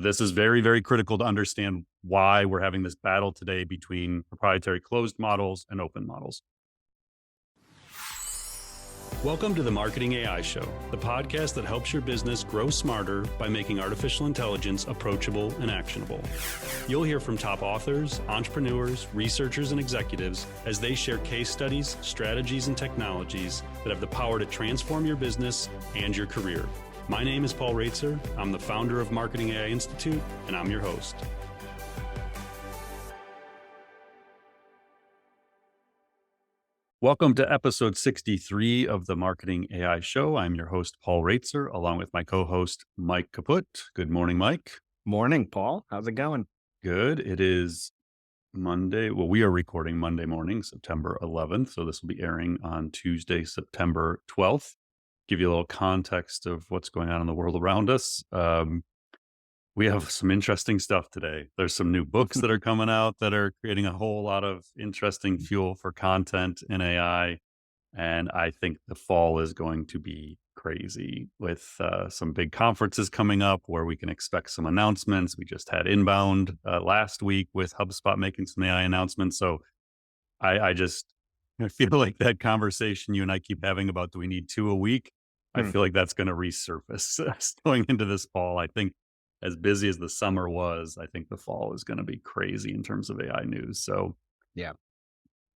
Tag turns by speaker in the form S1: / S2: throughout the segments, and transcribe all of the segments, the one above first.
S1: This is very, very critical to understand why we're having this battle today between proprietary closed models and open models. Welcome to the Marketing AI Show, the podcast that helps your business grow smarter by making artificial intelligence approachable and actionable. You'll hear from top authors, entrepreneurs, researchers, and executives as they share case studies, strategies, and technologies that have the power to transform your business and your career. My name is Paul Raitzer. I'm the founder of Marketing AI Institute, and I'm your host. Welcome to episode 63 of the Marketing AI Show. I'm your host, Paul Raitzer, along with my co-host, Mike Kaput. Good morning, Mike.
S2: Morning, Paul. How's it going?
S1: Good. It is Monday. Well, we are recording Monday morning, September 11th. So this will be airing on Tuesday, September 12th. Give you a little context of what's going on in the world around us. We have some interesting stuff today. There's some new books that are coming out that are creating a whole lot of interesting fuel for content in AI. And I think the fall is going to be crazy with some big conferences coming up where we can expect some announcements. We just had Inbound last week with HubSpot making some AI announcements. So I feel like that conversation you and I keep having about, do we need 2 a week? I feel like that's going to resurface going into this fall. I think as busy as the summer was, I think the fall is going to be crazy in terms of AI news. So
S2: Yeah.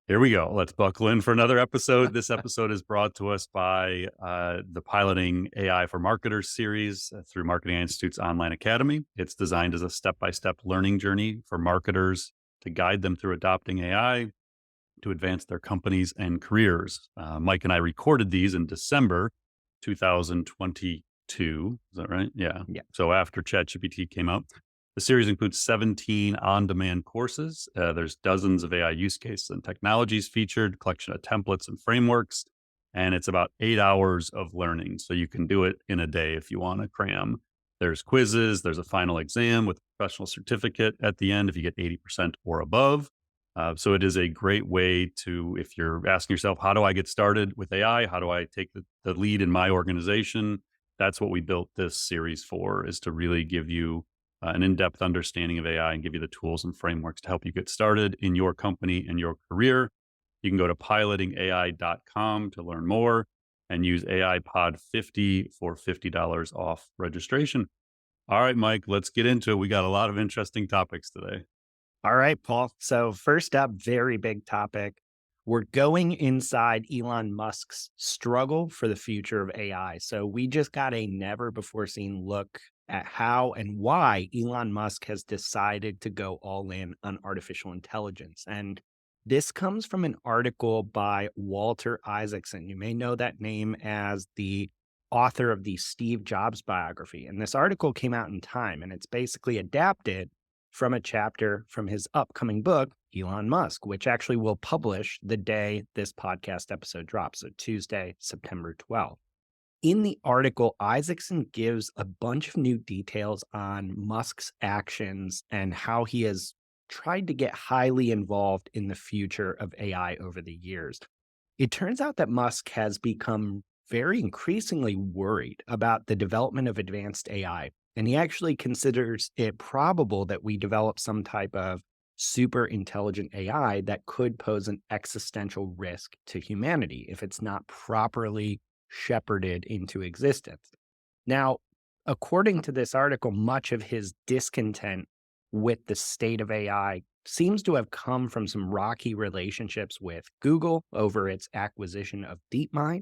S1: here we go. Let's buckle in for another episode. This episode is brought to us by the Piloting AI for Marketers series through Marketing Institute's online academy. It's designed as a step-by-step learning journey for marketers to guide them through adopting AI to advance their companies and careers. Mike and I recorded these in December 2022. Is that right? Yeah. So after ChatGPT came out, the series includes 17 on-demand courses. There's dozens of AI use cases and technologies featured, collection of templates and frameworks, and it's about 8 hours of learning. So you can do it in a day if you want to cram. There's quizzes. There's a final exam with a professional certificate at the end if you get 80% or above. So it is a great way to, if you're asking yourself, how do I get started with AI? How do I take the lead in my organization? That's what we built this series for, is to really give you an in-depth understanding of AI and give you the tools and frameworks to help you get started in your company and your career. You can go to pilotingai.com to learn more and use AI Pod 50 for $50 off registration. All right, Mike, let's get into it. We got a lot of interesting topics today.
S2: All right, Paul. So first up, very big topic. We're going inside Elon Musk's struggle for the future of AI. So we just got a never before seen look at how and why Elon Musk has decided to go all in on artificial intelligence. And this comes from an article by Walter Isaacson. You may know that name as the author of the Steve Jobs biography. And this article came out in Time, and it's basically adapted from a chapter from his upcoming book, Elon Musk, which actually will publish the day this podcast episode drops, so Tuesday, September 12th. In the article, Isaacson gives a bunch of new details on Musk's actions and how he has tried to get highly involved in the future of AI over the years. It turns out that Musk has become very increasingly worried about the development of advanced AI. And he actually considers it probable that we develop some type of super intelligent AI that could pose an existential risk to humanity if it's not properly shepherded into existence. Now, according to this article, much of his discontent with the state of AI seems to have come from some rocky relationships with Google over its acquisition of DeepMind,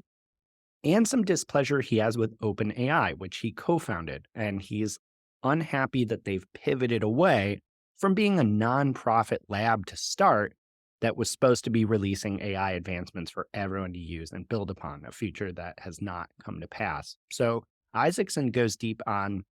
S2: and some displeasure he has with OpenAI, which he co-founded. And he's unhappy that they've pivoted away from being a nonprofit lab to start that was supposed to be releasing AI advancements for everyone to use and build upon, a future that has not come to pass. So Isaacson goes deep on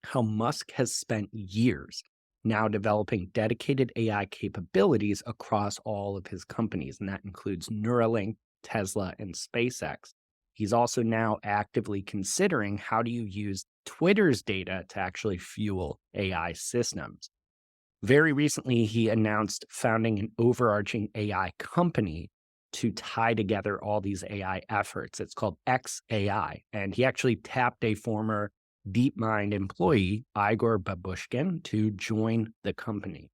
S2: how Musk has spent years now developing dedicated AI capabilities across all of his companies, and that includes Neuralink, Tesla, and SpaceX. He's also now actively considering how do you use Twitter's data to actually fuel AI systems. Very recently, he announced founding an overarching AI company to tie together all these AI efforts. It's called XAI. And he actually tapped a former DeepMind employee Igor Babuschkin to join the company.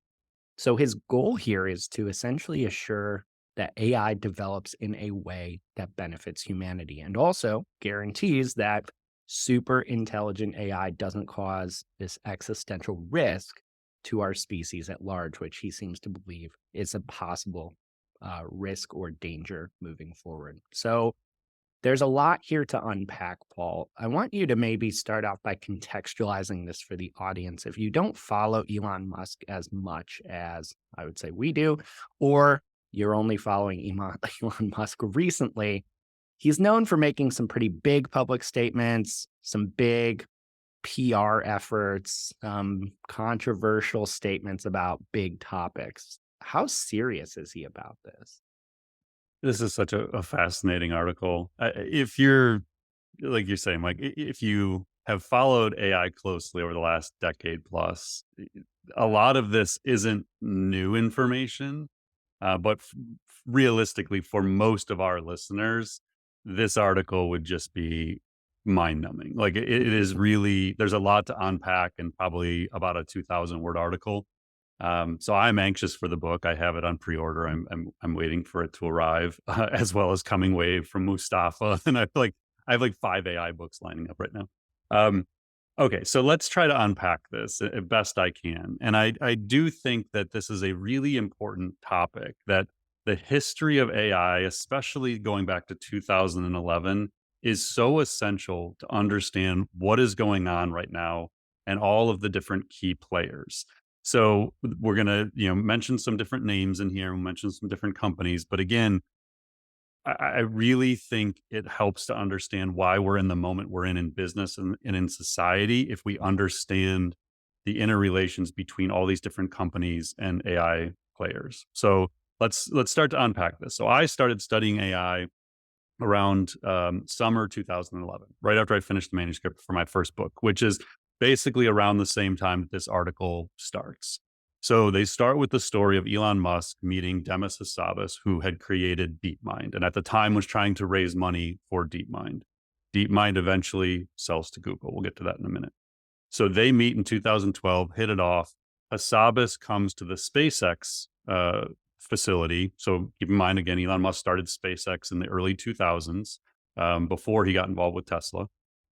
S2: So his goal here is to essentially assure that AI develops in a way that benefits humanity and also guarantees that super intelligent AI doesn't cause this existential risk to our species at large, which he seems to believe is a possible risk or danger moving forward. So there's a lot here to unpack, Paul. I want you to maybe start off by contextualizing this for the audience. If you don't follow Elon Musk as much as I would say we do, or you're only following Elon Musk recently, he's known for making some pretty big public statements, some big PR efforts, controversial statements about big topics. How serious is he about this?
S1: This is such a fascinating article. If you're, like you're saying, Mike, if you have followed AI closely over the last decade plus, a lot of this isn't new information. But realistically, for most of our listeners, this article would just be mind numbing. Like it is really, there's a lot to unpack and probably about a 2,000 word article. So I'm anxious for the book. I have it on pre-order. I'm waiting for it to arrive, as well as Coming Wave from Mustafa. And I have like 5 AI books lining up right now. Um, okay, so let's try to unpack this best I can. And I do think that this is a really important topic. That the history of AI, especially going back to 2011, is so essential to understand what is going on right now and all of the different key players. So we're going to, mention some different names in here, we'll mention some different companies, but again, I really think it helps to understand why we're in the moment we're in business and in society if we understand the interrelations between all these different companies and AI players. So let's start to unpack this. So I started studying AI around summer 2011, right after I finished the manuscript for my first book, which is basically around the same time that this article starts. So they start with the story of Elon Musk meeting Demis Hassabis, who had created DeepMind and at the time was trying to raise money for DeepMind. DeepMind eventually sells to Google. We'll get to that in a minute. So they meet in 2012, hit it off. Hassabis comes to the SpaceX facility. So keep in mind, again, Elon Musk started SpaceX in the early 2000s before he got involved with Tesla.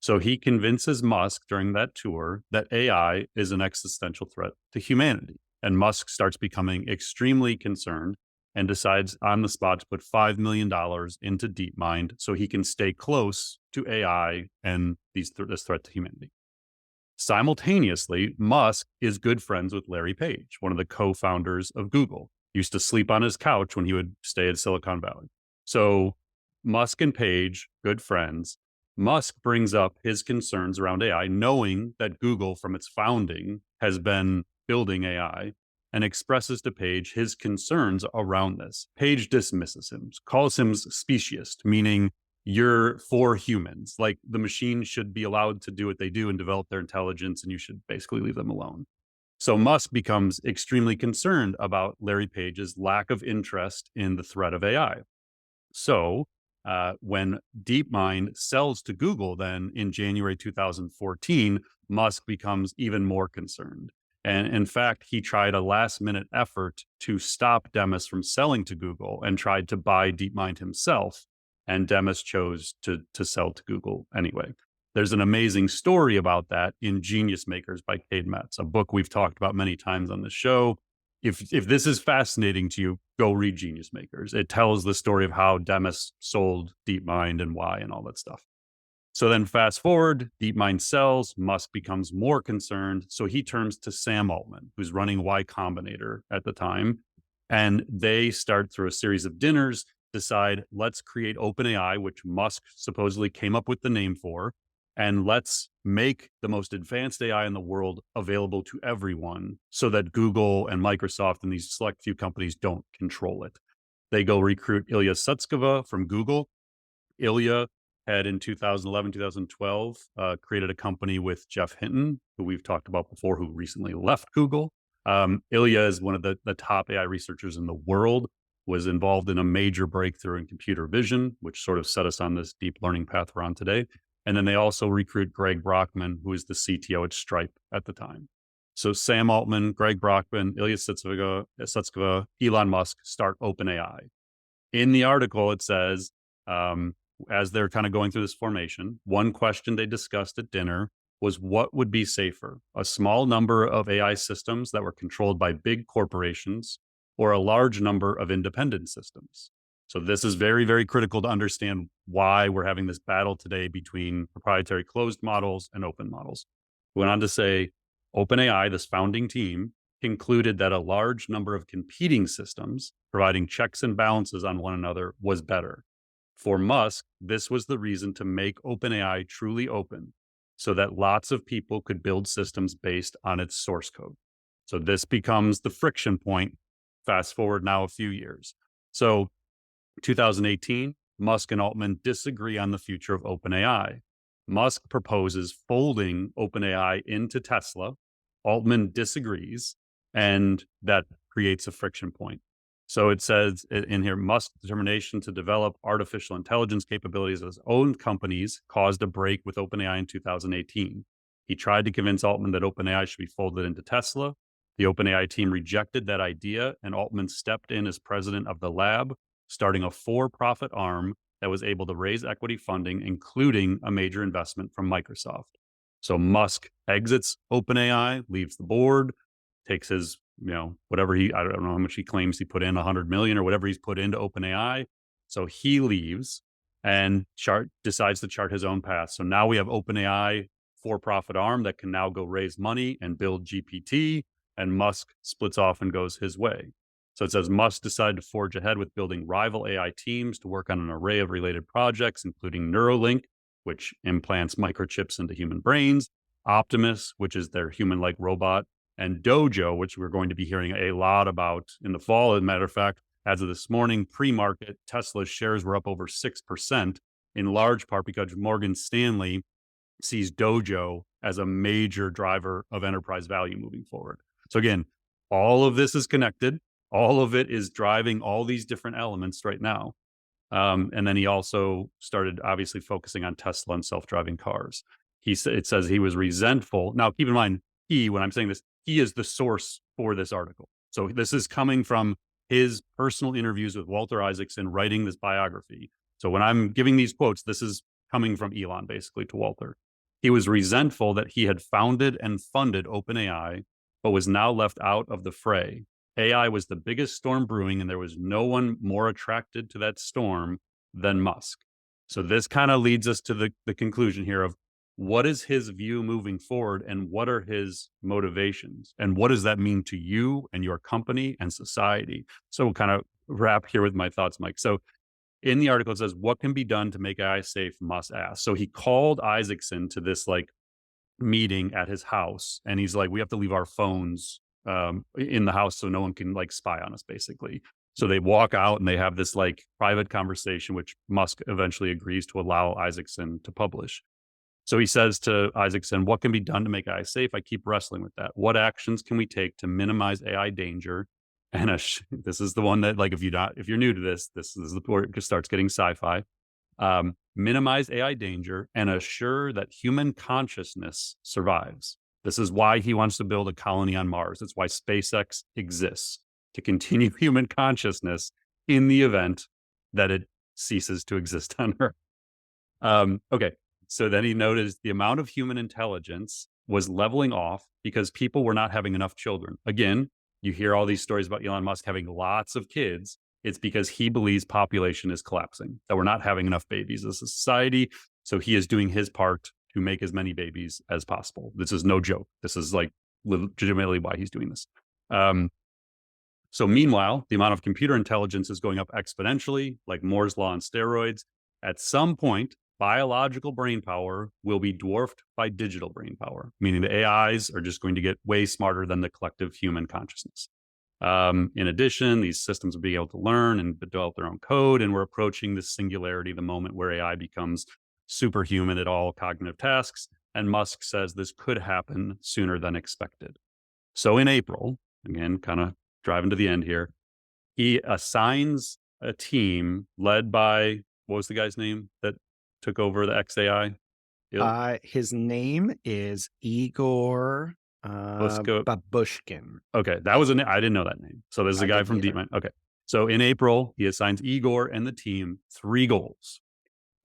S1: So he convinces Musk during that tour that AI is an existential threat to humanity. And Musk starts becoming extremely concerned and decides on the spot to put $5 million into DeepMind so he can stay close to AI and this threat to humanity. Simultaneously, Musk is good friends with Larry Page, one of the co-founders of Google. Used to sleep on his couch when he would stay at Silicon Valley. So Musk and Page, good friends. Musk brings up his concerns around AI, knowing that Google from its founding has been building AI, and expresses to Page his concerns around this. Page dismisses him, calls him speciesist, meaning you're for humans. Like the machine should be allowed to do what they do and develop their intelligence, and you should basically leave them alone. So Musk becomes extremely concerned about Larry Page's lack of interest in the threat of AI. So when DeepMind sells to Google, then in January 2014, Musk becomes even more concerned. And in fact, he tried a last minute effort to stop Demis from selling to Google and tried to buy DeepMind himself. And Demis chose to sell to Google anyway. There's an amazing story about that in Genius Makers by Cade Metz, a book we've talked about many times on the show. If this is fascinating to you, go read Genius Makers. It tells the story of how Demis sold DeepMind and why and all that stuff. So then fast forward, DeepMind sells, Musk becomes more concerned. So he turns to Sam Altman, who's running Y Combinator at the time. And they start through a series of dinners, decide, let's create OpenAI, which Musk supposedly came up with the name for. And let's make the most advanced AI in the world available to everyone so that Google and Microsoft and these select few companies don't control it. They go recruit Ilya Sutskever from Google. Ilya had in 2011, 2012, created a company with Jeff Hinton, who we've talked about before, who recently left Google. Ilya is one of the top AI researchers in the world, was involved in a major breakthrough in computer vision, which sort of set us on this deep learning path we're on today. And then they also recruit Greg Brockman, who was the CTO at Stripe at the time. So Sam Altman, Greg Brockman, Ilya Sutskever, Elon Musk start OpenAI. In the article, it says, as they're kind of going through this formation, one question they discussed at dinner was what would be safer, a small number of AI systems that were controlled by big corporations or a large number of independent systems. So this is very, very critical to understand why we're having this battle today between proprietary closed models and open models. We went on to say, OpenAI, this founding team, concluded that a large number of competing systems providing checks and balances on one another was better. For Musk, this was the reason to make OpenAI truly open so that lots of people could build systems based on its source code. So this becomes the friction point. Fast forward now a few years. So 2018, Musk and Altman disagree on the future of OpenAI. Musk proposes folding OpenAI into Tesla. Altman disagrees, and that creates a friction point. So it says in here, Musk's determination to develop artificial intelligence capabilities of his own companies caused a break with OpenAI in 2018. He tried to convince Altman that OpenAI should be folded into Tesla. The OpenAI team rejected that idea, and Altman stepped in as president of the lab, starting a for-profit arm that was able to raise equity funding, including a major investment from Microsoft. So Musk exits OpenAI, leaves the board, takes his, whatever I don't know how much he claims he put in, 100 million or whatever he's put into OpenAI. So he leaves and decides to chart his own path. So now we have OpenAI for-profit arm that can now go raise money and build GPT, and Musk splits off and goes his way. So it says Musk decided to forge ahead with building rival AI teams to work on an array of related projects, including Neuralink, which implants microchips into human brains, Optimus, which is their human-like robot, and Dojo, which we're going to be hearing a lot about in the fall. As a matter of fact, as of this morning, pre-market, Tesla's shares were up over 6%, in large part because Morgan Stanley sees Dojo as a major driver of enterprise value moving forward. So again, all of this is connected. All of it is driving all these different elements right now. And then he also started obviously focusing on Tesla and self-driving cars. It says he was resentful. Now, keep in mind, when I'm saying this, he is the source for this article. So this is coming from his personal interviews with Walter Isaacson, writing this biography. So when I'm giving these quotes, this is coming from Elon basically to Walter. He was resentful that he had founded and funded OpenAI, but was now left out of the fray. AI was the biggest storm brewing, and there was no one more attracted to that storm than Musk. So this kind of leads us to the conclusion here of what is his view moving forward, and what are his motivations, and what does that mean to you and your company and society? So we'll kind of wrap here with my thoughts, Mike. So in the article, it says, what can be done to make AI safe? Musk asked. So he called Isaacson to this meeting at his house, and he's like, we have to leave our phones in the house so no one can spy on us, basically. So they walk out and they have this private conversation, which Musk eventually agrees to allow Isaacson to publish. So he says to Isaacson, what can be done to make AI safe? I keep wrestling with that. What actions can we take to minimize AI danger? And this is the one that if you're new to this is the where it starts getting sci-fi. Minimize AI danger and assure that human consciousness survives. This is why he wants to build a colony on Mars. It's why SpaceX exists, to continue human consciousness in the event that it ceases to exist on Earth. Okay, so then he noticed the amount of human intelligence was leveling off because people were not having enough children. Again, you hear all these stories about Elon Musk having lots of kids. It's because he believes population is collapsing, that we're not having enough babies as a society. So he is doing his part to make as many babies as possible. This is no joke. This is legitimately why he's doing this. So meanwhile, the amount of computer intelligence is going up exponentially, like Moore's law on steroids. At some point, biological brain power will be dwarfed by digital brain power, meaning the AIs are just going to get way smarter than the collective human consciousness. In addition, these systems will be able to learn and develop their own code, and we're approaching this singularity, the moment where AI becomes superhuman at all cognitive tasks. And Musk says this could happen sooner than expected. So in April, again, kind of driving to the end here, he assigns a team led by, what was the guy's name that took over the XAI?
S2: His name is Igor
S1: Let's go.
S2: Babuschkin.
S1: Okay, that was I didn't know that name. So this is a guy from DeepMind. Okay, so in April, he assigns Igor and the team 3 goals.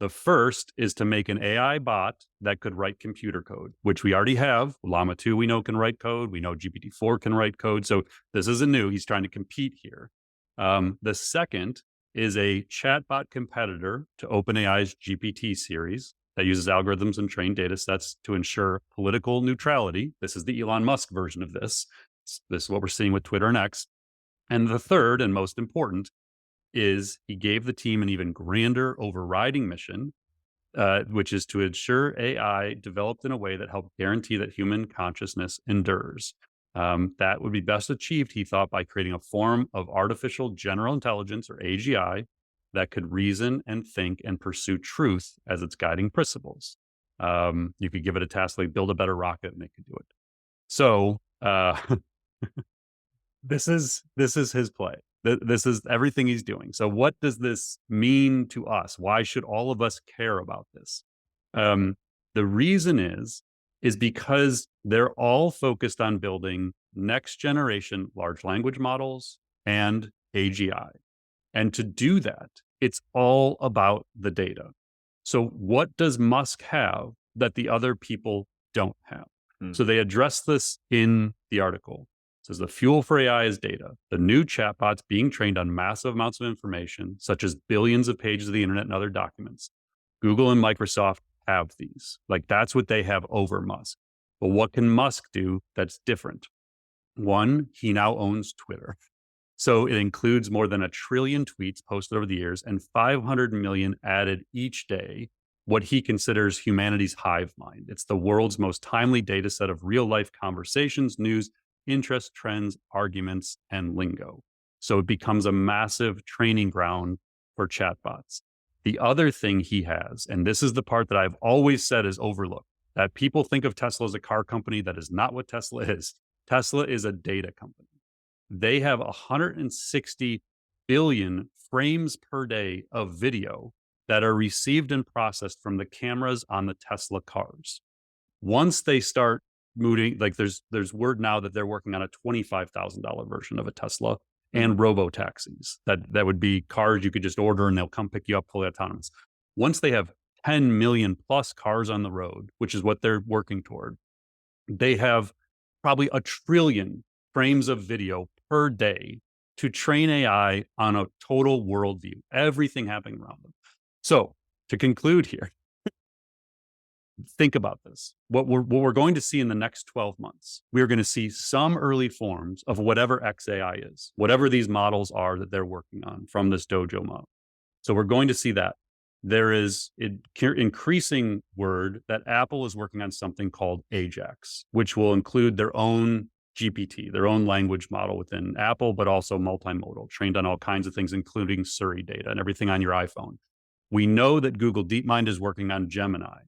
S1: The first is to make an AI bot that could write computer code, which we already have. Llama 2 we know can write code. We know GPT-4 can write code. So this isn't new. He's trying to compete here. The second is a chatbot competitor to OpenAI's GPT series that uses algorithms and trained data sets to ensure political neutrality. This is the Elon Musk version of this. This is what we're seeing with Twitter and X. And the third and most important is he gave the team an even grander overriding mission, which is to ensure AI developed in a way that helped guarantee that human consciousness endures. That would be best achieved, he thought, by creating a form of artificial general intelligence, or AGI, that could reason and think and pursue truth as its guiding principles. You could give it a task like build a better rocket and it could do it. So this is his play. This is everything he's doing. So what does this mean to us? Why should all of us care about this? The reason is because they're all focused on building next generation large language models and AGI. And to do that, it's all about the data. So what does Musk have that the other people don't have? So they address this in the article. It says the fuel for AI is data. The new chatbots being trained on massive amounts of information, such as billions of pages of the internet and other documents. Google and Microsoft have these. Like, that's what they have over Musk. But what can Musk do that's different? One, he now owns Twitter. So it includes more than 1 trillion tweets posted over the years and 500 million added each day, what he considers humanity's hive mind. It's the world's most timely data set of real life conversations, news, interest, trends, arguments, and lingo. So it becomes a massive training ground for chatbots. The other thing he has, and this is the part that I've always said is overlooked, that people think of Tesla as a car company. That is not what Tesla is. Tesla is a data company. They have 160 billion frames per day of video that are received and processed from the cameras on the Tesla cars. Once they start moving, like there's word now that they're working on a $25,000 version of a Tesla and robo-taxis. That would be cars you could just order and they'll come pick you up fully autonomous. Once they have 10 million plus cars on the road, which is what they're working toward, they have probably 1 trillion frames of video per day to train AI on a total worldview, everything happening around them. So to conclude here, think about this. What we're going to see in the next 12 months, we're going to see some early forms of whatever XAI is, whatever these models are that they're working on from this Dojo model. So we're going to see that. There is increasing word that Apple is working on something called Ajax, which will include their own GPT, their own language model within Apple, but also multimodal, trained on all kinds of things, including Siri data and everything on your iPhone. We know that Google DeepMind is working on Gemini.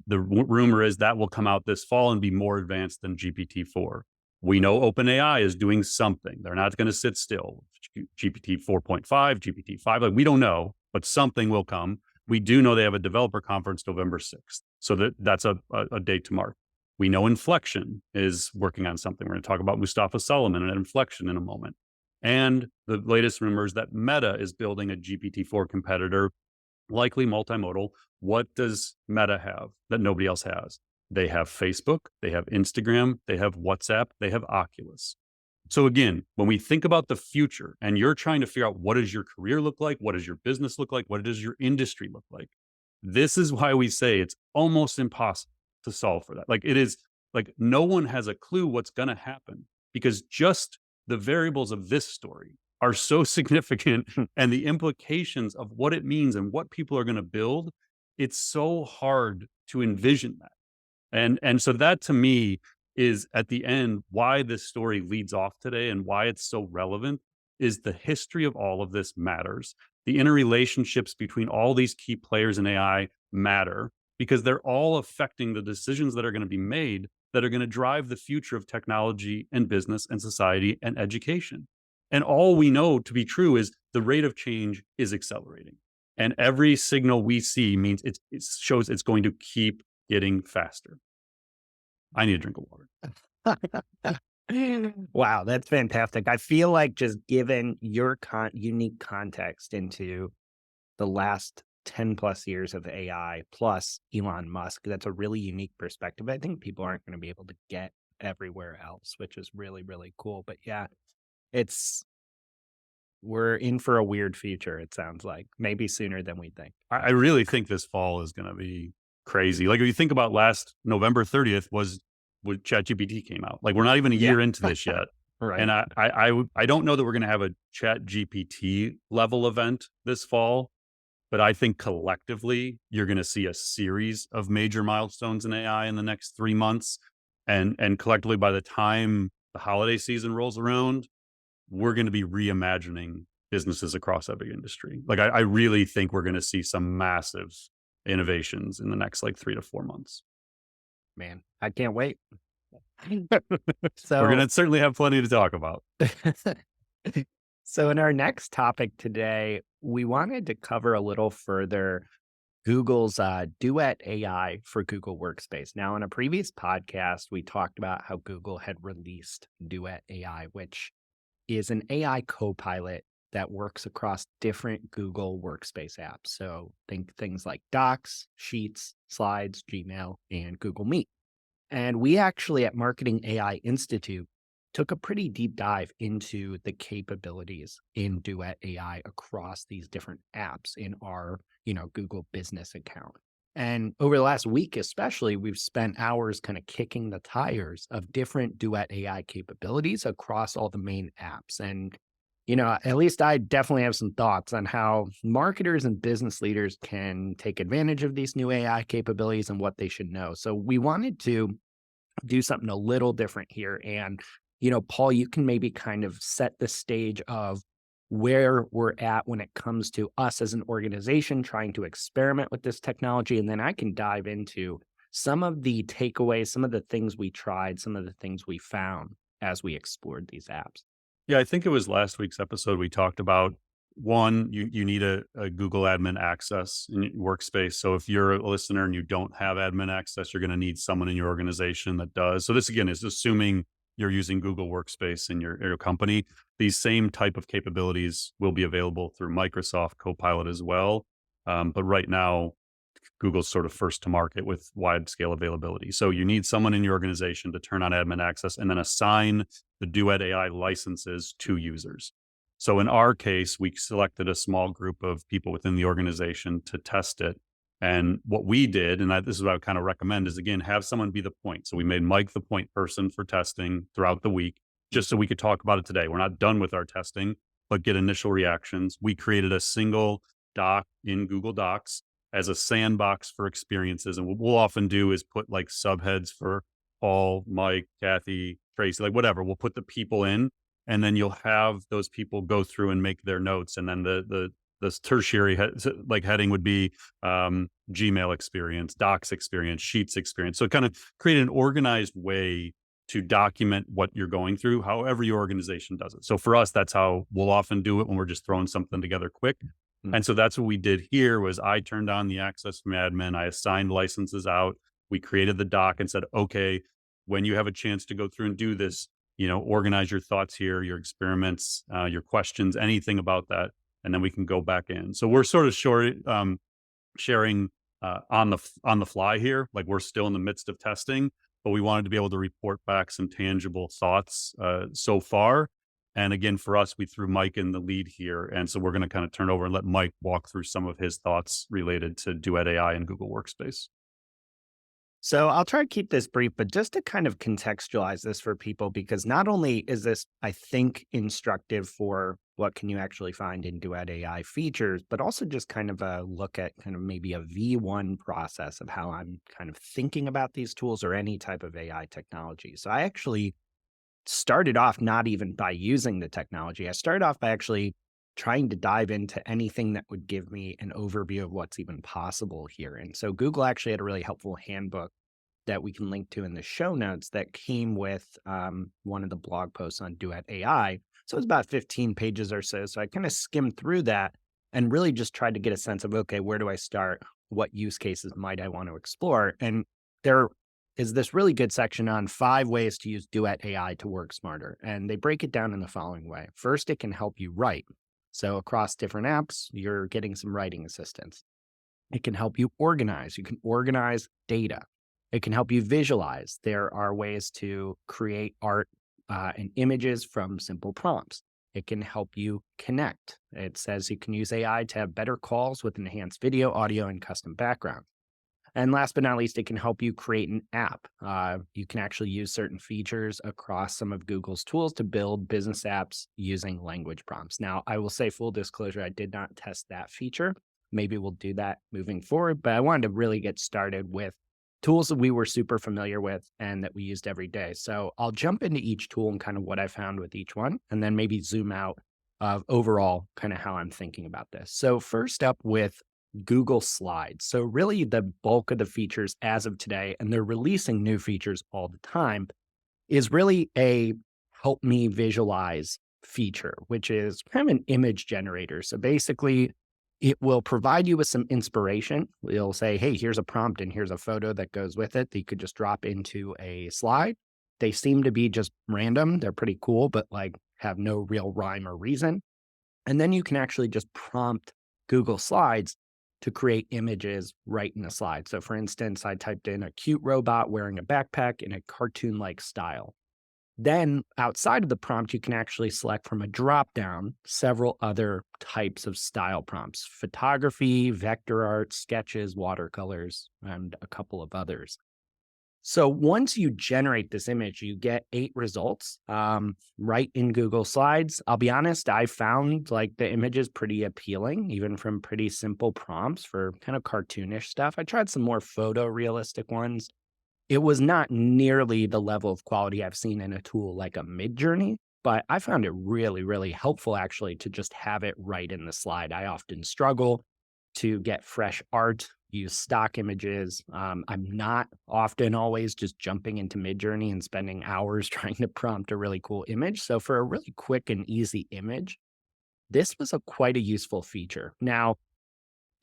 S1: The rumor is that will come out this fall and be more advanced than GPT-4. We know OpenAI is doing something. They're not going to sit still. GPT 4.5, GPT-5, like we don't know, but something will come. We do know they have a developer conference November 6th. So that's a date to mark. We know Inflection is working on something. We're going to talk about Mustafa Suleyman and Inflection in a moment. And the latest rumors that Meta is building a GPT-4 competitor, likely multimodal. What does Meta have that nobody else has? They have Facebook, they have Instagram, they have WhatsApp, they have Oculus. So again, when we think about the future and you're trying to figure out what does your career look like, what does your business look like, what does your industry look like, this is why we say it's almost impossible to solve for that. Like, it is like no one has a clue what's going to happen because just the variables of this story are so significant and the implications of what it means and what people are going to build, it's so hard to envision that. And so that to me is at the end why this story leads off today and why it's so relevant is the history of all of this matters. The interrelationships between all these key players in AI matter because they're all affecting the decisions that are going to be made that are going to drive the future of technology and business and society and education. And all we know to be true is the rate of change is accelerating. And every signal we see means it shows it's going to keep getting faster. I need a drink of water.
S2: Wow, that's fantastic. I feel like just given your unique context into the last 10 plus years of AI plus Elon Musk, that's a really unique perspective. I think people aren't going to be able to get everywhere else, which is really, really cool. But yeah, it's we're in for a weird future, it sounds like. Maybe sooner than we think.
S1: I really think this fall is going to be crazy. Like if you think about last November 30th was when ChatGPT came out. Like we're not even a
S2: Yeah,
S1: year into this yet.
S2: right.
S1: And I don't know that we're going to have a ChatGPT level event this fall, but I think collectively you're going to see a series of major milestones in AI in the next 3 months. And collectively by the time the holiday season rolls around, we're going to be reimagining businesses across every industry. Like I really think we're going to see some massive innovations in the next like 3 to 4 months.
S2: Man, I can't wait.
S1: We're going
S2: So
S1: to certainly have plenty to talk about.
S2: So, in our next topic today, we wanted to cover a little further Google's Duet AI for Google Workspace. Now, in a previous podcast, we talked about how Google had released Duet AI, which is an AI copilot that works across different Google Workspace apps. So, think things like Docs, Sheets, Slides, Gmail, and Google Meet. And we actually at Marketing AI Institute took a pretty deep dive into the capabilities in Duet AI across these different apps in our, Google business account. And over the last week, especially, we've spent hours kind of kicking the tires of different Duet AI capabilities across all the main apps. And, at least I definitely have some thoughts on how marketers and business leaders can take advantage of these new AI capabilities and what they should know. So we wanted to do something a little different here. And, Paul, you can maybe kind of set the stage of where we're at when it comes to us as an organization trying to experiment with this technology. And then I can dive into some of the takeaways, some of the things we tried, some of the things we found as we explored these apps.
S1: Yeah, I think it was last week's episode we talked about one, you need a Google admin access in your workspace. So if you're a listener and you don't have admin access, you're going to need someone in your organization that does. So this again is assuming you're using Google Workspace in your company. These same type of capabilities will be available through Microsoft Copilot as well. But right now, Google's sort of first to market with wide scale availability. So you need someone in your organization to turn on admin access and then assign the Duet AI licenses to users. So in our case, we selected a small group of people within the organization to test it. And what we did, and this is what I would kind of recommend, is again, have someone be the point. So we made Mike the point person for testing throughout the week, just so we could talk about it today. We're not done with our testing, but get initial reactions. We created a single doc in Google Docs as a sandbox for experiences. And what we'll often do is put like subheads for Paul, Mike, Kathy, Tracy, like whatever. We'll put the people in, and then you'll have those people go through and make their notes. And then the tertiary like heading would be Gmail experience, Docs experience, Sheets experience. So kind of create an organized way to document what you're going through, however your organization does it. So for us, that's how we'll often do it when we're just throwing something together quick. And so that's what we did here was I turned on the access from admin. I assigned licenses out. We created the doc and said, okay, when you have a chance to go through and do this, organize your thoughts here, your experiments, your questions, anything about that. And then we can go back in. So we're sort of sharing on the fly here. Like we're still in the midst of testing, but we wanted to be able to report back some tangible thoughts so far. And again, for us, we threw Mike in the lead here. And so we're going to kind of turn over and let Mike walk through some of his thoughts related to Duet AI and Google Workspace.
S2: So I'll try to keep this brief, but just to kind of contextualize this for people, because not only is this, I think, instructive for what can you actually find in Duet AI features, but also just kind of a look at kind of maybe a V1 process of how I'm kind of thinking about these tools or any type of AI technology. So I actually started off not even by using the technology. I started off by actually trying to dive into anything that would give me an overview of what's even possible here. And so Google actually had a really helpful handbook that we can link to in the show notes that came with one of the blog posts on Duet AI. So it was about 15 pages or so. So I kind of skimmed through that and really just tried to get a sense of, okay, where do I start? What use cases might I want to explore? And there is this really good section on 5 ways to use Duet AI to work smarter. And they break it down in the following way. First, it can help you write. So across different apps, you're getting some writing assistance. It can help you organize. You can organize data. It can help you visualize. There are ways to create art and images from simple prompts. It can help you connect. It says you can use AI to have better calls with enhanced video, audio, and custom background. And last but not least, it can help you create an app. You can actually use certain features across some of Google's tools to build business apps using language prompts. Now, I will say full disclosure, I did not test that feature. Maybe we'll do that moving forward, but I wanted to really get started with tools that we were super familiar with and that we used every day. So I'll jump into each tool and kind of what I found with each one, and then maybe zoom out of overall kind of how I'm thinking about this. So first up with Google Slides. So really the bulk of the features as of today, and they're releasing new features all the time, is really a help me visualize feature, which is kind of an image generator. So basically, it will provide you with some inspiration. It'll say, hey, here's a prompt and here's a photo that goes with it that you could just drop into a slide. They seem to be just random. They're pretty cool, but like have no real rhyme or reason. And then you can actually just prompt Google Slides to create images right in the slide. So for instance, I typed in a cute robot wearing a backpack in a cartoon-like style. Then outside of the prompt, you can actually select from a drop-down several other types of style prompts: photography, vector art, sketches, watercolors, and a couple of others. So once you generate this image, you get 8 results right in Google Slides. I'll be honest, I found like the images pretty appealing, even from pretty simple prompts for kind of cartoonish stuff. I tried some more photorealistic ones. It was not nearly the level of quality I've seen in a tool like a Midjourney, but I found it really, really helpful actually to just have it right in the slide. I often struggle to get fresh art, use stock images. I'm not often always just jumping into Midjourney and spending hours trying to prompt a really cool image. So for a really quick and easy image, this was quite a useful feature. Now,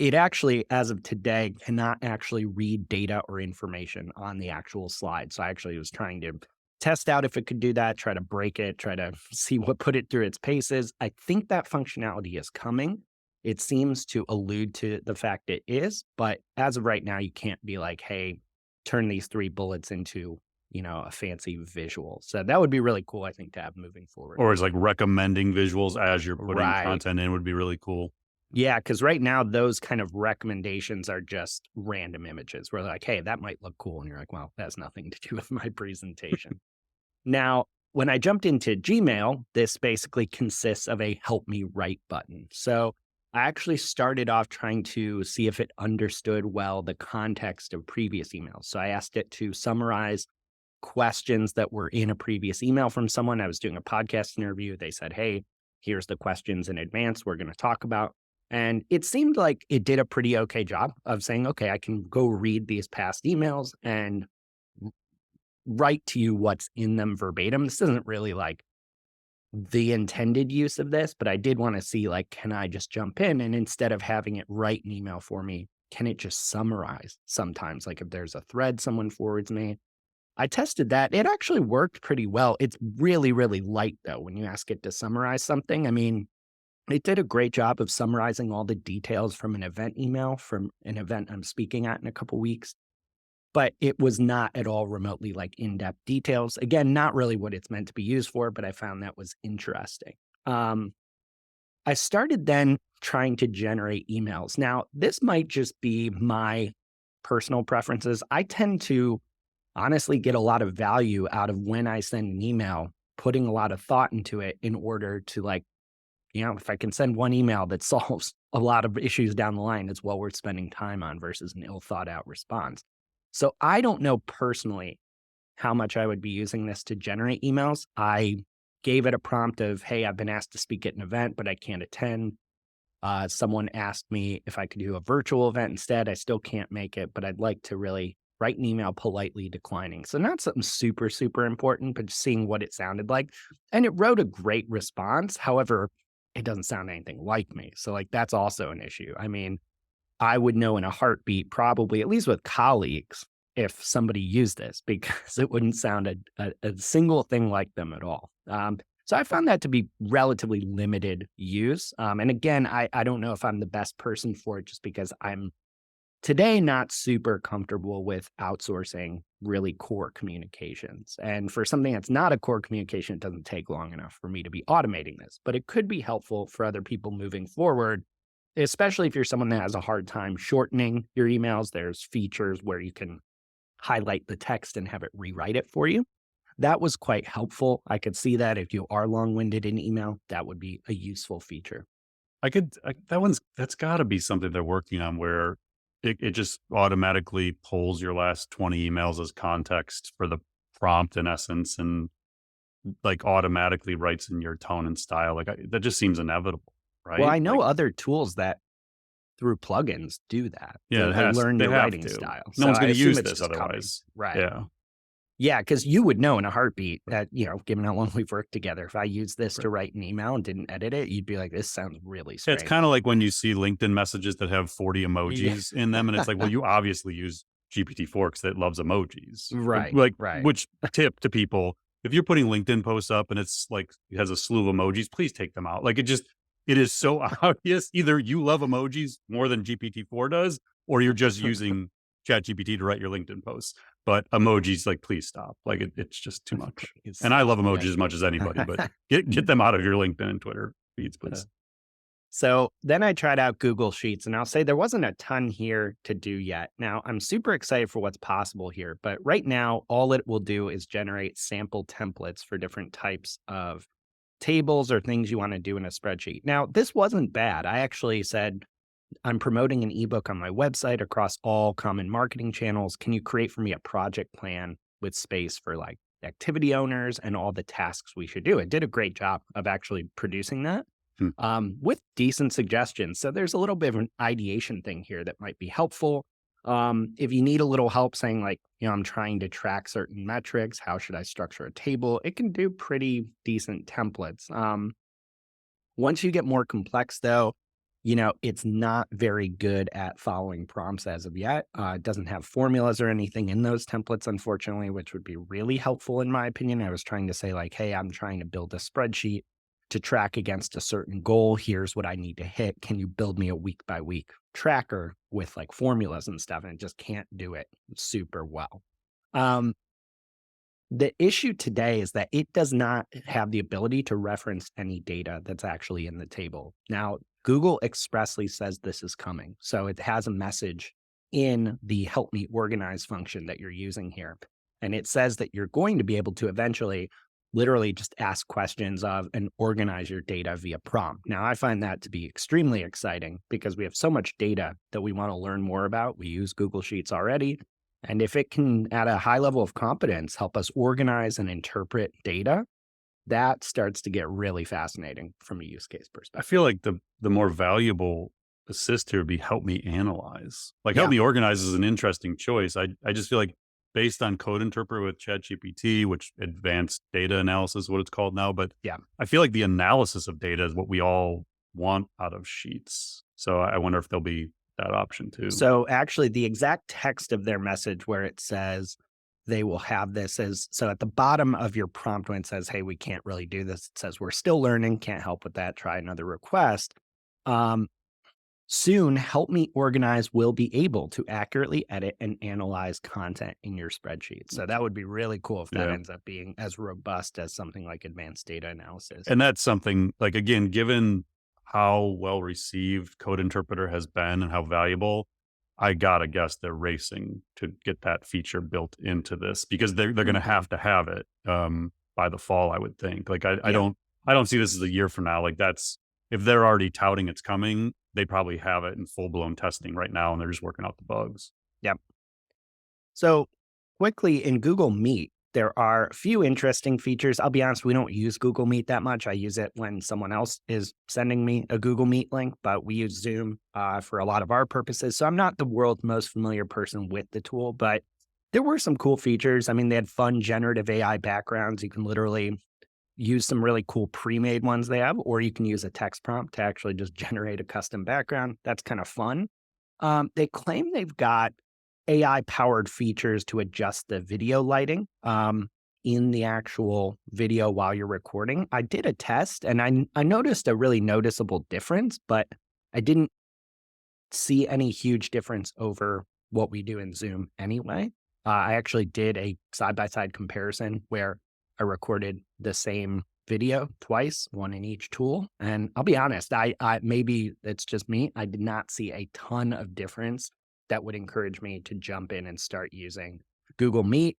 S2: it actually, as of today, cannot actually read data or information on the actual slide. So I actually was trying to test out if it could do that, try to break it, try to see what put it through its paces. I think that functionality is coming. It seems to allude to the fact it is, but as of right now, you can't be like, hey, turn these 3 bullets into, a fancy visual. So that would be really cool, I think, to have moving forward.
S1: Or it's like recommending visuals as you're putting
S2: Right.
S1: content in would be really cool.
S2: Yeah, because right now those kind of recommendations are just random images where they're like, hey, that might look cool. And you're like, well, that has nothing to do with my presentation. Now, when I jumped into Gmail, this basically consists of a help me write button. So I actually started off trying to see if it understood well the context of previous emails. So I asked it to summarize questions that were in a previous email from someone. I was doing a podcast interview. They said, hey, here's the questions in advance we're going to talk about. And it seemed like it did a pretty okay job of saying, okay, I can go read these past emails and write to you what's in them verbatim. This isn't really like the intended use of this, but I did want to see, like, can I just jump in and instead of having it write an email for me, can it just summarize sometimes? Like if there's a thread someone forwards me. I tested that. It actually worked pretty well. It's really, really light though when you ask it to summarize something. I mean, it did a great job of summarizing all the details from an event email from an event I'm speaking at in a couple weeks, but it was not at all remotely like in-depth details. Again, not really what it's meant to be used for, but I found that was interesting. I started then trying to generate emails. Now, this might just be my personal preferences. I tend to honestly get a lot of value out of when I send an email, putting a lot of thought into it in order to like, if I can send one email that solves a lot of issues down the line, it's well worth spending time on versus an ill thought out response. So I don't know personally how much I would be using this to generate emails. I gave it a prompt of, hey, I've been asked to speak at an event, but I can't attend. Someone asked me if I could do a virtual event instead. I still can't make it, but I'd like to really write an email politely declining. So not something super, super important, but just seeing what it sounded like. And it wrote a great response. However, it doesn't sound anything like me. So like, that's also an issue. I mean, I would know in a heartbeat, probably, at least with colleagues, if somebody used this because it wouldn't sound a single thing like them at all. So I found that to be relatively limited use. And again, I don't know if I'm the best person for it just because I'm today not super comfortable with outsourcing really core communications. And for something that's not a core communication, it doesn't take long enough for me to be automating this, but it could be helpful for other people moving forward, especially if you're someone that has a hard time shortening your emails. There's features where you can highlight the text and have it rewrite it for you. That was quite helpful. I could see that if you are long-winded in email, that would be a useful feature.
S1: That's gotta be something they're working on where it just automatically pulls your last 20 emails as context for the prompt in essence and like automatically writes in your tone and style. That just seems inevitable,
S2: Well,
S1: right?
S2: I know other tools that through plugins do that.
S1: Yeah,
S2: They learn
S1: they
S2: your
S1: have
S2: writing
S1: to.
S2: style.
S1: No
S2: So
S1: one's
S2: I
S1: gonna
S2: assume
S1: use
S2: it's
S1: this
S2: just coming.
S1: otherwise.
S2: Right.
S1: Yeah.
S2: Yeah, because you would know in a heartbeat that, given how long we've worked together, if I used this to write an email and didn't edit it, you'd be like, this sounds really
S1: Yeah, it's
S2: strange.
S1: kinda like when you see LinkedIn messages that have 40
S2: Yeah.
S1: emojis in them, and it's like, well, you obviously use GPT-4 because it loves emojis.
S2: Right,
S1: Like,
S2: right.
S1: which tip to people, if you're putting LinkedIn posts up and it's like it has a slew of emojis, please take them out. It is so obvious. Either you love emojis more than GPT-4 does, or you're just using ChatGPT to write your LinkedIn posts. But emojis, like, please stop. It's just too much. And I love
S2: Yeah.
S1: emojis as much as anybody, but get them out of your LinkedIn and Twitter feeds, please.
S2: So then I tried out Google Sheets, and I'll say there wasn't a ton here to do yet. Now, I'm super excited for what's possible here, but right now, all it will do is generate sample templates for different types of tables or things you want to do in a spreadsheet. Now, this wasn't bad. I actually said, I'm promoting an ebook on my website across all common marketing channels. Can you create for me a project plan with space for like activity owners and all the tasks we should do? It did a great job of actually producing that
S1: Hmm.
S2: with decent suggestions. So there's a little bit of an ideation thing here that might be helpful. If you need a little help saying like, I'm trying to track certain metrics, how should I structure a table? It can do pretty decent templates. Once you get more complex though, it's not very good at following prompts as of yet. It doesn't have formulas or anything in those templates, unfortunately, which would be really helpful in my opinion. I was trying to say like, hey, I'm trying to build a spreadsheet to track against a certain goal. Here's what I need to hit. Can you build me a week by week tracker with like formulas and stuff? And it just can't do it super well. The issue today is that it does not have the ability to reference any data that's actually in the table. Now, Google expressly says this is coming. So it has a message in the help me organize function that you're using here. And it says that you're going to be able to eventually literally just ask questions of and organize your data via prompt. Now, I find that to be extremely exciting because we have so much data that we want to learn more about. We use Google Sheets already. And if it can, at a high level of competence, help us organize and interpret data, that starts to get really fascinating from a use case
S1: I
S2: perspective.
S1: feel like the more valuable assist here would be help me analyze. Like help
S2: Yeah.
S1: me organize is an interesting choice. I just feel like based on code interpreter with ChatGPT, which advanced data analysis is what it's called now, but
S2: Yeah.
S1: I feel like the analysis of data is what we all want out of Sheets. So I wonder if there'll be that option too.
S2: So actually, the exact text of their message where it says they will have this as so at the bottom of your prompt when it says, hey, we can't really do this, it says we're still learning, can't help with that, try another request. Soon, help me organize will be able to accurately edit and analyze content in your spreadsheet. So that would be really cool if that
S1: Yeah.
S2: ends up being as robust as something like advanced data analysis.
S1: And that's something like, again, given how well received Code Interpreter has been and how valuable, I gotta guess they're racing to get that feature built into this because they're going to have it by the fall, I would think. Like I don't see this as a year from now. Like if they're already touting it's coming, they probably have it in full blown testing right now and they're just working out the bugs.
S2: Yep. So quickly in Google Meet, there are a few interesting features. I'll be honest, we don't use Google Meet that much. I use it when someone else is sending me a Google Meet link, but we use Zoom for a lot of our purposes. So I'm not the world's most familiar person with the tool, but there were some cool features. I mean, they had fun generative AI backgrounds. You can literally use some really cool pre-made ones they have, or you can use a text prompt to actually just generate a custom background. That's kind of fun. They claim they've got AI powered features to adjust the video lighting in the actual video while you're recording. I did a test and I noticed a really noticeable difference, but I didn't see any huge difference over what we do in Zoom anyway. I actually did a side-by-side comparison where I recorded the same video twice, one in each tool. And I'll be honest, I maybe it's just me. I did not see a ton of difference that would encourage me to jump in and start using Google Meet.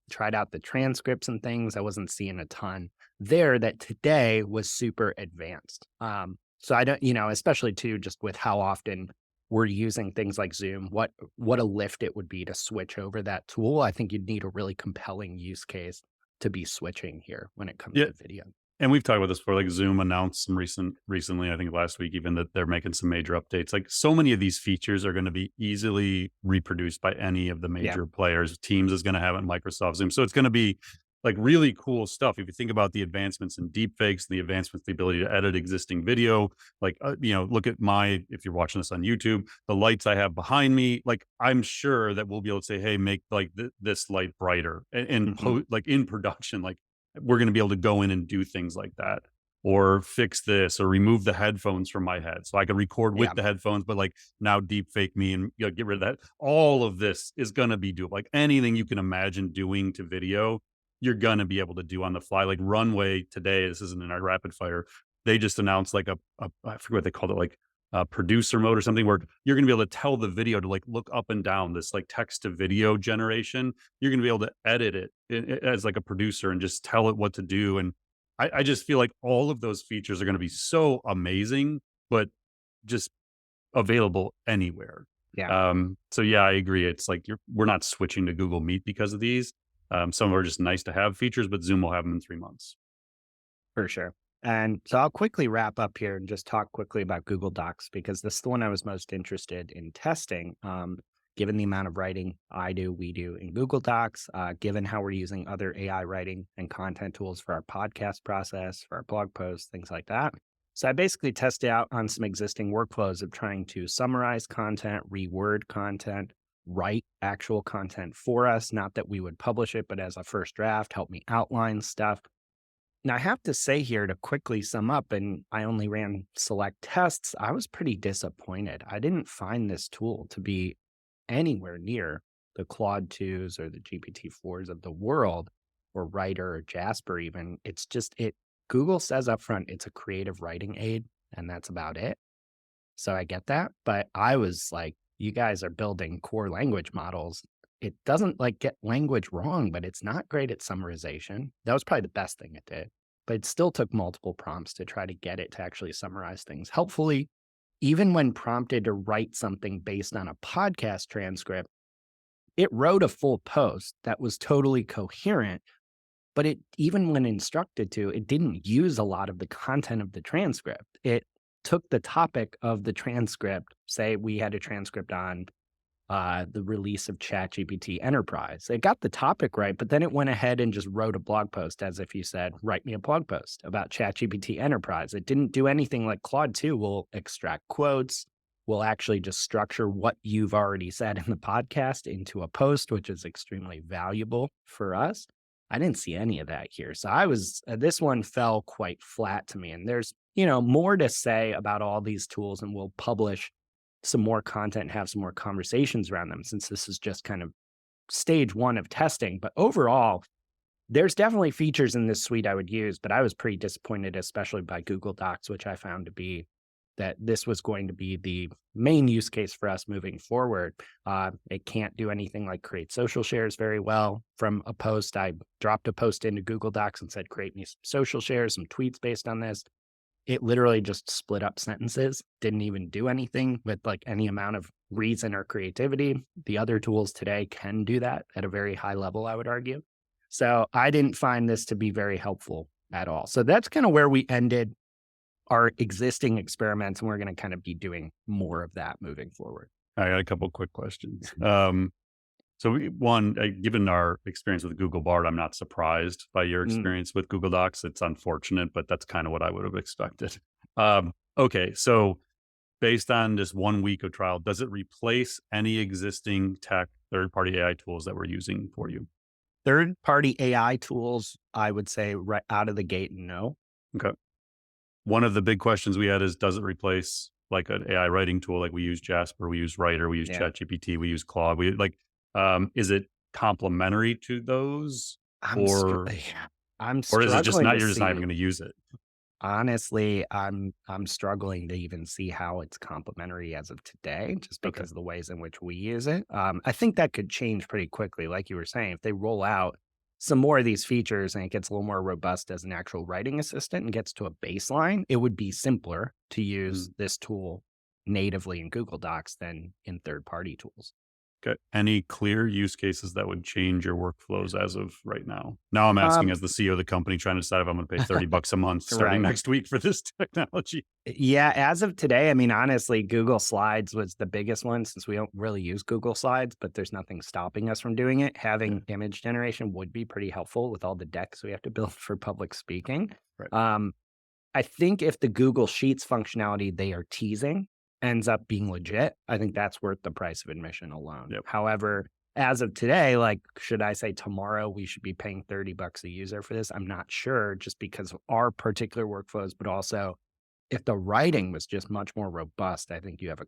S2: Tried out the transcripts and things. I wasn't seeing a ton there that today was super advanced. So I don't, especially too, just with how often we're using things like Zoom, what a lift it would be to switch over that tool. I think you'd need a really compelling use case to be switching here when it comes
S1: Yeah.
S2: to video.
S1: And we've talked about this before, like Zoom announced some recently, I think last week, even that they're making some major updates. Like so many of these features are going to be easily reproduced by any of the major players. Teams is going to have it, Microsoft Zoom. So it's going to be like really cool stuff. If you think about the advancements in deepfakes, the advancements, the ability to edit existing video, like, look at if you're watching this on YouTube, the lights I have behind me, like I'm sure that we'll be able to say, hey, make like this light brighter and like in production, like, we're going to be able to go in and do things like that, or fix this, or remove the headphones from my head. So I can record with the headphones, but like now deep fake me and get rid of that. All of this is going to be doable. Like anything you can imagine doing to video, you're going to be able to do on the fly. Like Runway today, this isn't in our rapid fire. They just announced like I forget what they called it, like producer mode or something, where you're going to be able to tell the video to like look up and down, this like text to video generation. You're going to be able to edit it as like a producer and just tell it what to do. And I just feel like all of those features are going to be so amazing, but just available anywhere.
S2: Yeah.
S1: So yeah, I agree. It's like we're not switching to Google Meet because of these. Some are just nice to have features, but Zoom will have them in 3 months.
S2: For sure. And so I'll quickly wrap up here and just talk quickly about Google Docs, because this is the one I was most interested in testing, given the amount of writing we do in Google Docs, given how we're using other AI writing and content tools for our podcast process, for our blog posts, things like that. So I basically tested out on some existing workflows of trying to summarize content, reword content, write actual content for us, not that we would publish it, but as a first draft, help me outline stuff. Now, I have to say here to quickly sum up, and I only ran select tests, I was pretty disappointed. I didn't find this tool to be anywhere near the Claude 2s or the GPT 4s of the world, or Writer or Jasper even. It's just, Google says up front, it's a creative writing aid, and that's about it. So I get that. But I was like, you guys are building core language models. It doesn't like get language wrong, but it's not great at summarization. That was probably the best thing it did, but it still took multiple prompts to try to get it to actually summarize things helpfully. Even when prompted to write something based on a podcast transcript, it wrote a full post that was totally coherent, but even when instructed to, it didn't use a lot of the content of the transcript. It took the topic of the transcript, say we had a transcript on the release of ChatGPT Enterprise. It got the topic right, but then it went ahead and just wrote a blog post as if you said, write me a blog post about ChatGPT Enterprise. It didn't do anything like Claude 2 will extract quotes, will actually just structure what you've already said in the podcast into a post, which is extremely valuable for us. I didn't see any of that here. So this one fell quite flat to me. And there's, more to say about all these tools, and we'll publish some more content and have some more conversations around them, since this is just kind of stage one of testing. But overall, there's definitely features in this suite I would use, but I was pretty disappointed, especially by Google Docs, which I found to be that this was going to be the main use case for us moving forward. It can't do anything like create social shares very well from a post. I dropped a post into Google Docs and said, create me some social shares, some tweets based on this. It literally just split up sentences, didn't even do anything with like any amount of reason or creativity. The other tools today can do that at a very high level, I would argue. So I didn't find this to be very helpful at all. So that's kind of where we ended our existing experiments, and we're going to kind of be doing more of that moving forward.
S1: I got a couple quick questions. So given our experience with Google Bard, I'm not surprised by your experience with Google Docs. It's unfortunate, but that's kind of what I would have expected. Okay, so based on just 1 week of trial, does it replace any existing tech third-party AI tools that we're using for you?
S2: Third-party AI tools, I would say right out of the gate, no.
S1: Okay. One of the big questions we had is, does it replace like an AI writing tool? Like we use Jasper, we use Writer, we use
S2: Yeah.
S1: ChatGPT, we use Claude. Is it complementary to those,
S2: I'm str
S1: or
S2: yeah, I'm
S1: or is it just
S2: struggling
S1: not?
S2: to
S1: You're just not even
S2: see.
S1: going to use it?
S2: Honestly, I'm struggling to even see how it's complementary as of today, just
S1: Okay.
S2: because of the ways in which we use it. I think that could change pretty quickly, like you were saying, if they roll out some more of these features and it gets a little more robust as an actual writing assistant and gets to a baseline, it would be simpler to use
S1: Mm.
S2: this tool natively in Google Docs than in third-party tools.
S1: Okay. Any clear use cases that would change your workflows as of right now? Now I'm asking
S2: Um,
S1: as the CEO of the company trying to decide if I'm going to pay $30 a month starting
S2: right.
S1: next week for this technology.
S2: Yeah, as of today, I mean, honestly, Google Slides was the biggest one since we don't really use Google Slides, but there's nothing stopping us from doing it.
S1: Yeah.
S2: Having image generation would be pretty helpful with all the decks we have to build for public speaking.
S1: Right.
S2: Um, I think if the Google Sheets functionality they are teasing ends up being legit, I think that's worth the price of admission alone.
S1: Yep.
S2: However, as of today, like, should I say tomorrow we should be paying $30 a user for this? I'm not sure just because of our particular workflows, but also if the writing was just much more robust, I think you have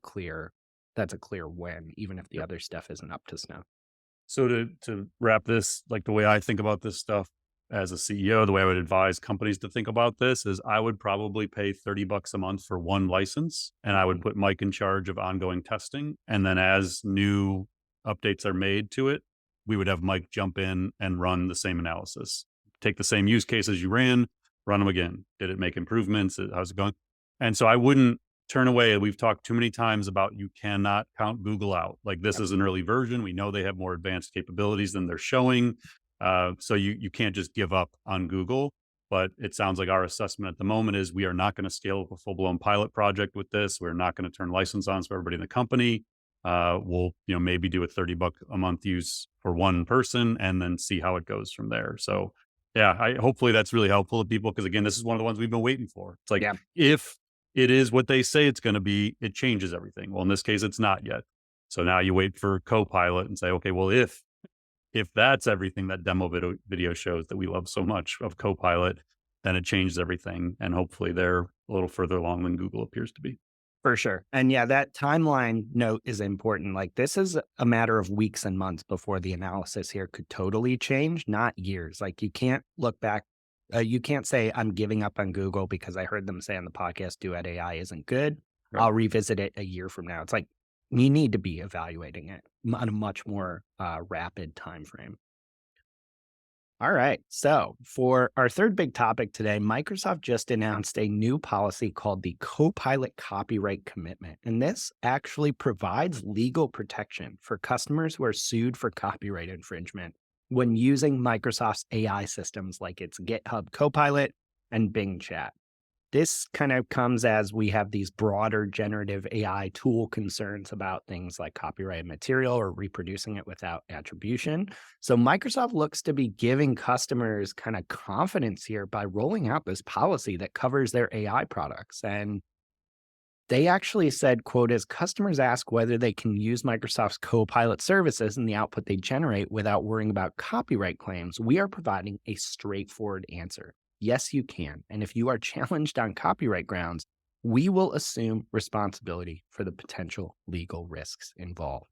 S2: that's a clear win, even if the
S1: Yep.
S2: other stuff isn't up to snuff.
S1: So to wrap this, like the way I think about this stuff as a CEO, the way I would advise companies to think about this is I would probably pay $30 a month for one license, and I would
S2: Mhm.
S1: put Mike in charge of ongoing testing. And then as new updates are made to it, we would have Mike jump in and run the same analysis. Take the same use cases you ran, run them again. Did it make improvements? How's it going? And so I wouldn't turn away. We've talked too many times about you cannot count Google out. Like this
S2: Yep,
S1: is an early version. We know they have more advanced capabilities than they're showing. So you can't just give up on Google. But it sounds like our assessment at the moment is we are not going to scale up a full blown pilot project with this. We're not going to turn license on for everybody in the company. We'll maybe do a $30 a month use for one person and then see how it goes from there. So yeah, hopefully that's really helpful to people because again, this is one of the ones we've been waiting for. It's like
S2: yeah,
S1: if it is what they say it's going to be, it changes everything. Well, in this case, it's not yet. So now you wait for Copilot and say, okay, well, if that's everything that demo video shows that we love so much of Copilot, then it changes everything. And hopefully they're a little further along than Google appears to be.
S2: for sure. And yeah, that timeline note is important. Like this is a matter of weeks and months before the analysis here could totally change, not years. Like you can't look back. You can't say I'm giving up on Google because I heard them say on the podcast Duet AI isn't good.
S1: Right.
S2: I'll revisit it a year from now. It's like you need to be evaluating it on a much more rapid time frame. All right. So, for our third big topic today, Microsoft just announced a new policy called the Copilot Copyright Commitment. And this actually provides legal protection for customers who are sued for copyright infringement when using Microsoft's AI systems like its GitHub Copilot and Bing Chat. This kind of comes as we have these broader generative AI tool concerns about things like copyrighted material or reproducing it without attribution. So Microsoft looks to be giving customers kind of confidence here by rolling out this policy that covers their AI products. And they actually said, quote, as customers ask whether they can use Microsoft's Copilot services and the output they generate without worrying about copyright claims, we are providing a straightforward answer. Yes, you can. And if you are challenged on copyright grounds, we will assume responsibility for the potential legal risks involved.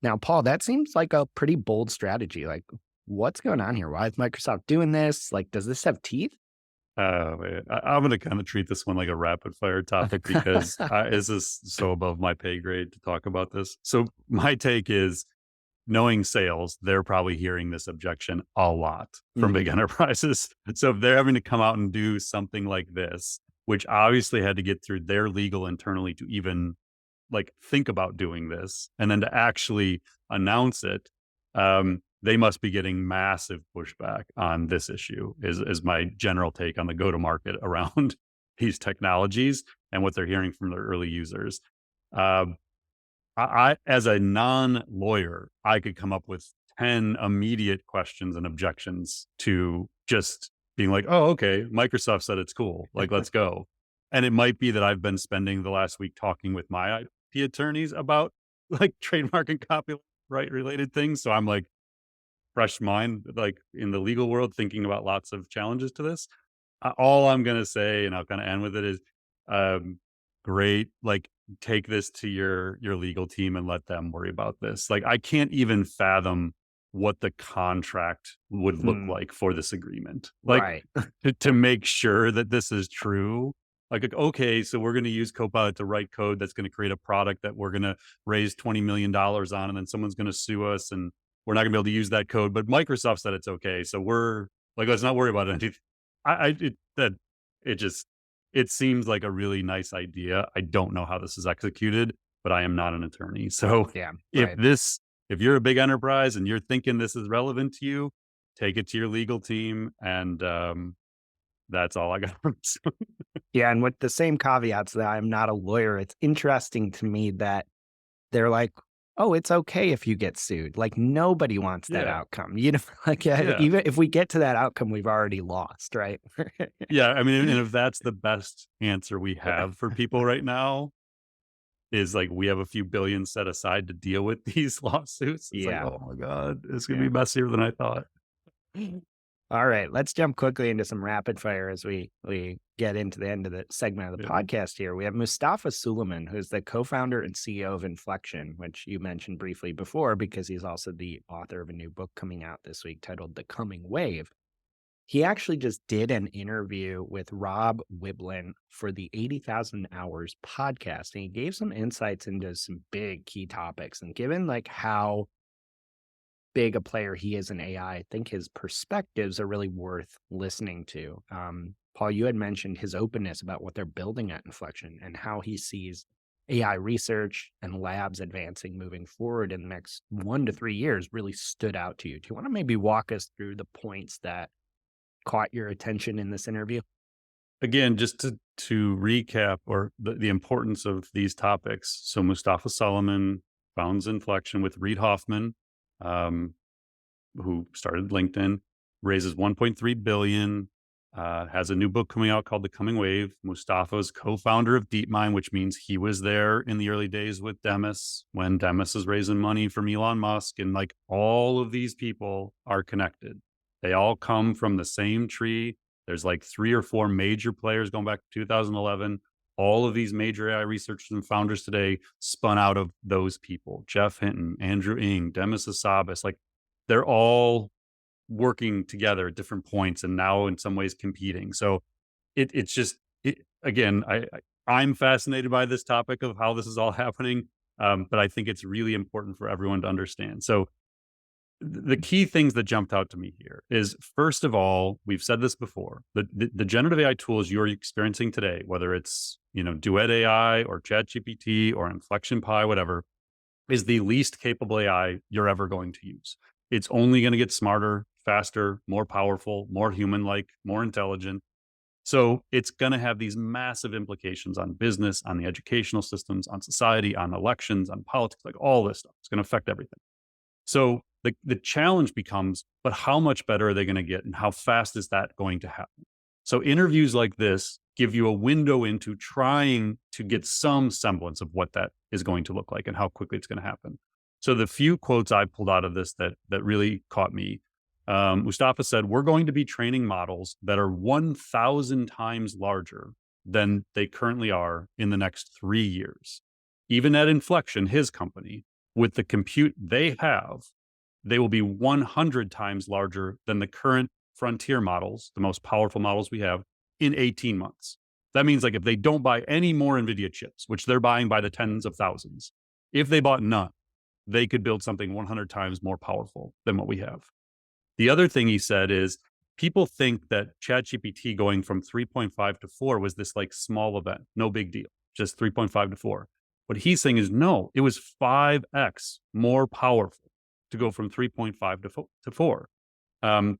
S2: Now, Paul, that seems like a pretty bold strategy. Like, what's going on here? Why is Microsoft doing this? Like, does this have teeth?
S1: I'm going to kind of treat this one like a rapid fire topic because this is so above my pay grade to talk about this. So my take is knowing sales, they're probably hearing this objection a lot from big
S2: Mhm.
S1: enterprises. So if they're having to come out and do something like this, which obviously had to get through their legal internally to even like think about doing this and then to actually announce it, they must be getting massive pushback on this issue is my general take on the go to market around these technologies and what they're hearing from their early users. Um, as a non-lawyer, I could come up with 10 immediate questions and objections to just being like, oh, okay, Microsoft said it's cool. Like, let's go. And it might be that I've been spending the last week talking with my IP attorneys about like trademark and copyright related things. So I'm like fresh mind, like in the legal world, thinking about lots of challenges to this. All I'm gonna say, and I'll kind of end with it, is um, great. Like, take this to your legal team and let them worry about this. Like, I can't even fathom what the contract would look
S2: Hmm,
S1: like for this agreement. Like,
S2: right.
S1: to make sure that this is true. Like, okay, so we're going to use Copilot to write code that's going to create a product that we're going to raise $20 million on, and then someone's going to sue us, and we're not going to be able to use that code. But Microsoft said it's okay, so we're like, let's not worry about it. That it just it seems like a really nice idea. I don't know how this is executed, but I am not an attorney. So
S2: Yeah,
S1: if
S2: right.
S1: if you're a big enterprise and you're thinking this is relevant to you, take it to your legal team, and that's all I got.
S2: Yeah, and with the same caveats that I'm not a lawyer, it's interesting to me that they're like, "Oh, it's okay if you get sued." Like, nobody wants that
S1: Yeah,
S2: outcome, you know? Like,
S1: yeah,
S2: even if we get to that outcome, we've already lost, right?
S1: yeah. I mean, and if that's the best answer we have for people right now, is like we have a few billion set aside to deal with these lawsuits. It's like,
S2: Yeah,
S1: oh my god, it's gonna
S2: yeah.
S1: be messier than I thought.
S2: All right, let's jump quickly into some rapid fire as we get into the end of the segment of the
S1: Yeah.
S2: podcast here. We have Mustafa Suleiman, who's the co-founder and CEO of Inflection, which you mentioned briefly before because he's also the author of a new book coming out this week titled The Coming Wave. He actually just did an interview with Rob Wiblin for the 80,000 Hours podcast, and he gave some insights into some big key topics. And given like how big a player he is in AI, I think his perspectives are really worth listening to. Paul, you had mentioned his openness about what they're building at Inflection and how he sees AI research and labs advancing moving forward in the next 1 to 3 years really stood out to you. Do you want to maybe walk us through the points that caught your attention in this interview?
S1: Again, just to recap or the importance of these topics. So Mustafa Solomon founds Inflection with Reid Hoffman, um, who started LinkedIn, raises 1.3 billion, has a new book coming out called The Coming Wave. Mustafa's co-founder of DeepMind, which means he was there in the early days with Demis when Demis is raising money from Elon Musk. And like all of these people are connected. They all come from the same tree. There's like 3 or 4 major players going back to 2011. All of these major AI researchers and founders today spun out of those people. Jeff Hinton, Andrew Ng, Demis Hassabis, like they're all working together at different points and now in some ways competing. So it's just again, I'm fascinated by this topic of how this is all happening, but I think it's really important for everyone to understand. So the key things that jumped out to me here is first of all, we've said this before, the generative AI tools you're experiencing today, whether it's Duet AI or ChatGPT or Inflection Pi, whatever, is the least capable AI you're ever going to use. It's only going to get smarter, faster, more powerful, more human like, more intelligent. So it's going to have these massive implications on business, on the educational systems, on society, on elections, on politics, like all this stuff. It's going to affect everything. So the challenge becomes, but how much better are they going to get and how fast is that going to happen? So interviews like this give you a window into trying to get some semblance of what that is going to look like and how quickly it's going to happen. So the few quotes I pulled out of this that really caught me, Mustafa said, "We're going to be training models that are 1,000 times larger than they currently are in the next 3 years. Even at Inflection, his company, with the compute they have, they will be 100 times larger than the current frontier models, the most powerful models we have, in 18 months. That means like if they don't buy any more NVIDIA chips, which they're buying by the tens of thousands, if they bought none, they could build something 100 times more powerful than what we have. The other thing he said is people think that ChatGPT going from 3.5 to 4 was this like small event, no big deal, just 3.5 to 4. What he's saying is no, it was 5x more powerful to go from 3.5 to 4. Um,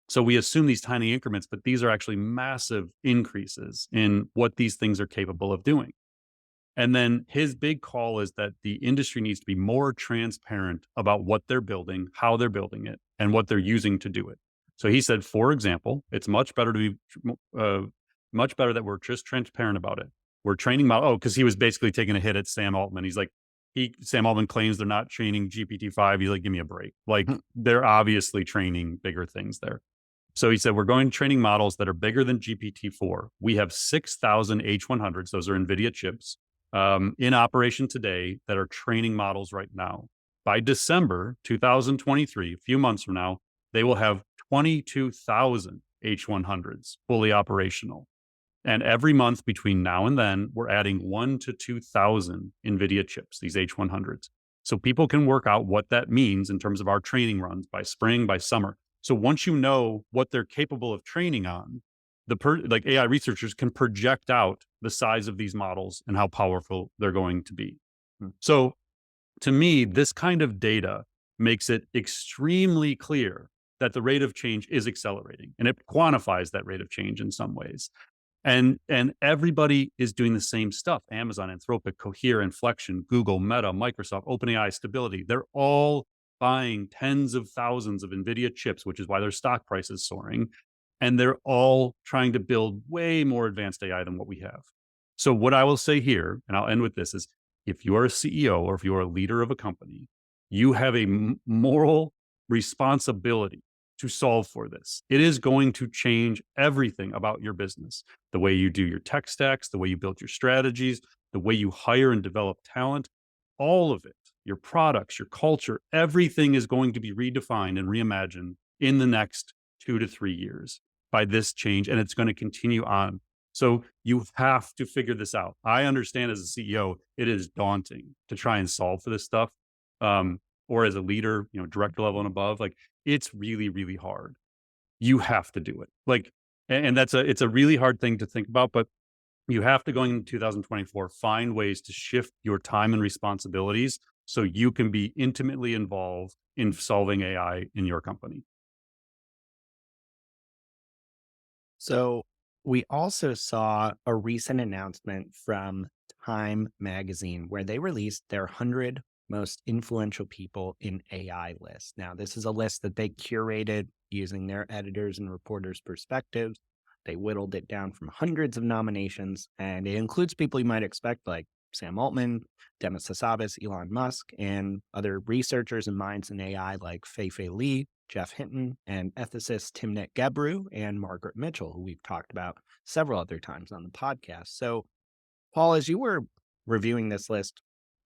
S1: so we assume these tiny increments, but these are actually massive increases in what these things are capable of doing. And then his big call is that the industry needs to be more transparent about what they're building, how they're building it, and what they're using to do it. So he said, for example, it's much better to be much better that we're just transparent about it. We're training because he was basically taking a hit at Sam Altman. He's like, Sam Altman claims they're not training GPT-5. He's like, give me a break. Like, they're obviously training bigger things there. So he said, we're going to training models that are bigger than GPT-4. We have 6,000 H100s. Those are NVIDIA chips in operation today that are training models right now. By December 2023, a few months from now, they will have 22,000 H100s fully operational. And every month between now and then, we're adding 1,000 to 2,000 NVIDIA chips, these H100s. So people can work out what that means in terms of our training runs by spring, by summer. So once you know what they're capable of training on, like AI researchers can project out the size of these models and how powerful they're going to be. So to me, this kind of data makes it extremely clear that the rate of change is accelerating, and it quantifies that rate of change in some ways. And everybody is doing the same stuff. Amazon, Anthropic, Cohere, Inflection, Google, Meta, Microsoft, OpenAI, Stability. They're all buying tens of thousands of NVIDIA chips, which is why their stock price is soaring. And they're all trying to build way more advanced AI than what we have. So what I will say here, and I'll end with this, is if you are a CEO or if you are a leader of a company, you have a moral responsibility to solve for this. It is going to change everything about your business. The way you do your tech stacks, the way you build your strategies, the way you hire and develop talent, all of it, your products, your culture, everything is going to be redefined and reimagined in the next 2 to 3 years by this change. And it's going to continue on. So you have to figure this out. I understand as a CEO, it is daunting to try and solve for this stuff. Or as a leader, director level and above, like, it's really, really hard. You have to do it. Like, and it's a really hard thing to think about, but you have to, going into 2024, find ways to shift your time and responsibilities so you can be intimately involved in solving AI in your company.
S2: So we also saw a recent announcement from Time magazine where they released their 100 most influential people in AI list. Now, this is a list that they curated using their editors and reporters' perspectives. They whittled it down from hundreds of nominations, and it includes people you might expect, like Sam Altman, Demis Hassabis, Elon Musk, and other researchers and minds in AI like Fei-Fei Li, Jeff Hinton, and ethicist Timnit Gebru, and Margaret Mitchell, who we've talked about several other times on the podcast. So, Paul, as you were reviewing this list,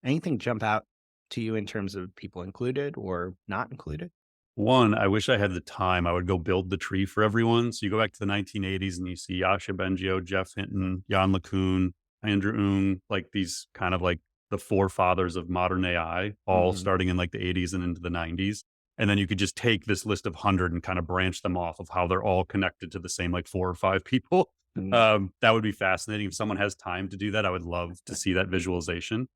S2: anything jump out to you in terms of people included or not included?
S1: One, I wish I had the time. I would go build the tree for everyone. So you go back to the 1980s and you see Yasha Bengio, Jeff Hinton, Jan LeCun, Andrew Ng, like these kind of like the forefathers of modern AI, all starting in like the 80s and into the 90s. And then you could just take this list of 100 and kind of branch them off of how they're all connected to the same like 4 or 5 people. That would be fascinating. If someone has time to do that, I would love to see that visualization.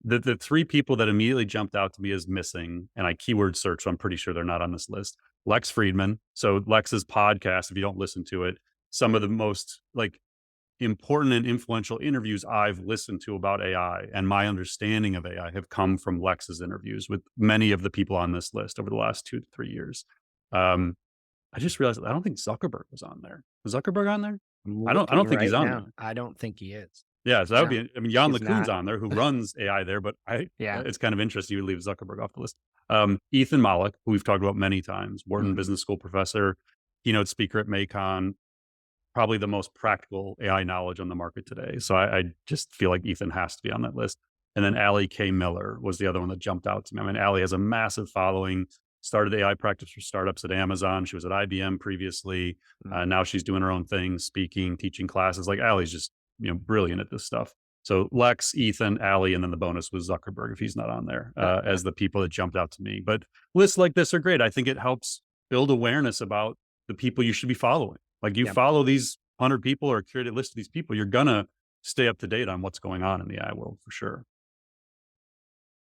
S1: The 3 people that immediately jumped out to me as missing, and I keyword search, so I'm pretty sure they're not on this list. Lex Friedman. So Lex's podcast, if you don't listen to it, some of the most like important and influential interviews I've listened to about AI and my understanding of AI have come from Lex's interviews with many of the people on this list over the last 2 to 3 years. I just realized I don't think Zuckerberg was on there. Was Zuckerberg on there? I don't think he's on there.
S2: I don't think he is.
S1: Yeah, so that would be, I mean, Jan LeCun's
S2: not.
S1: on there, who runs AI there, but it's kind of interesting you would leave Zuckerberg off the list. Ethan Malik, who we've talked about many times, Wharton Business School professor, keynote speaker at Maycon, probably the most practical AI knowledge on the market today. So I just feel like Ethan has to be on that list. And then Allie K. Miller was the other one that jumped out to me. I mean, Allie has a massive following, started AI practice for startups at Amazon. She was at IBM previously. Now she's doing her own thing, speaking, teaching classes. Like, Allie's just brilliant at this stuff. So Lex, Ethan, Allie, and then the bonus was Zuckerberg, if he's not on there, as the people that jumped out to me. But lists like this are great. I think it helps build awareness about the people you should be following. Like, you follow these 100 people or a curated list of these people, you're going to stay up to date on what's going on in the AI world for sure.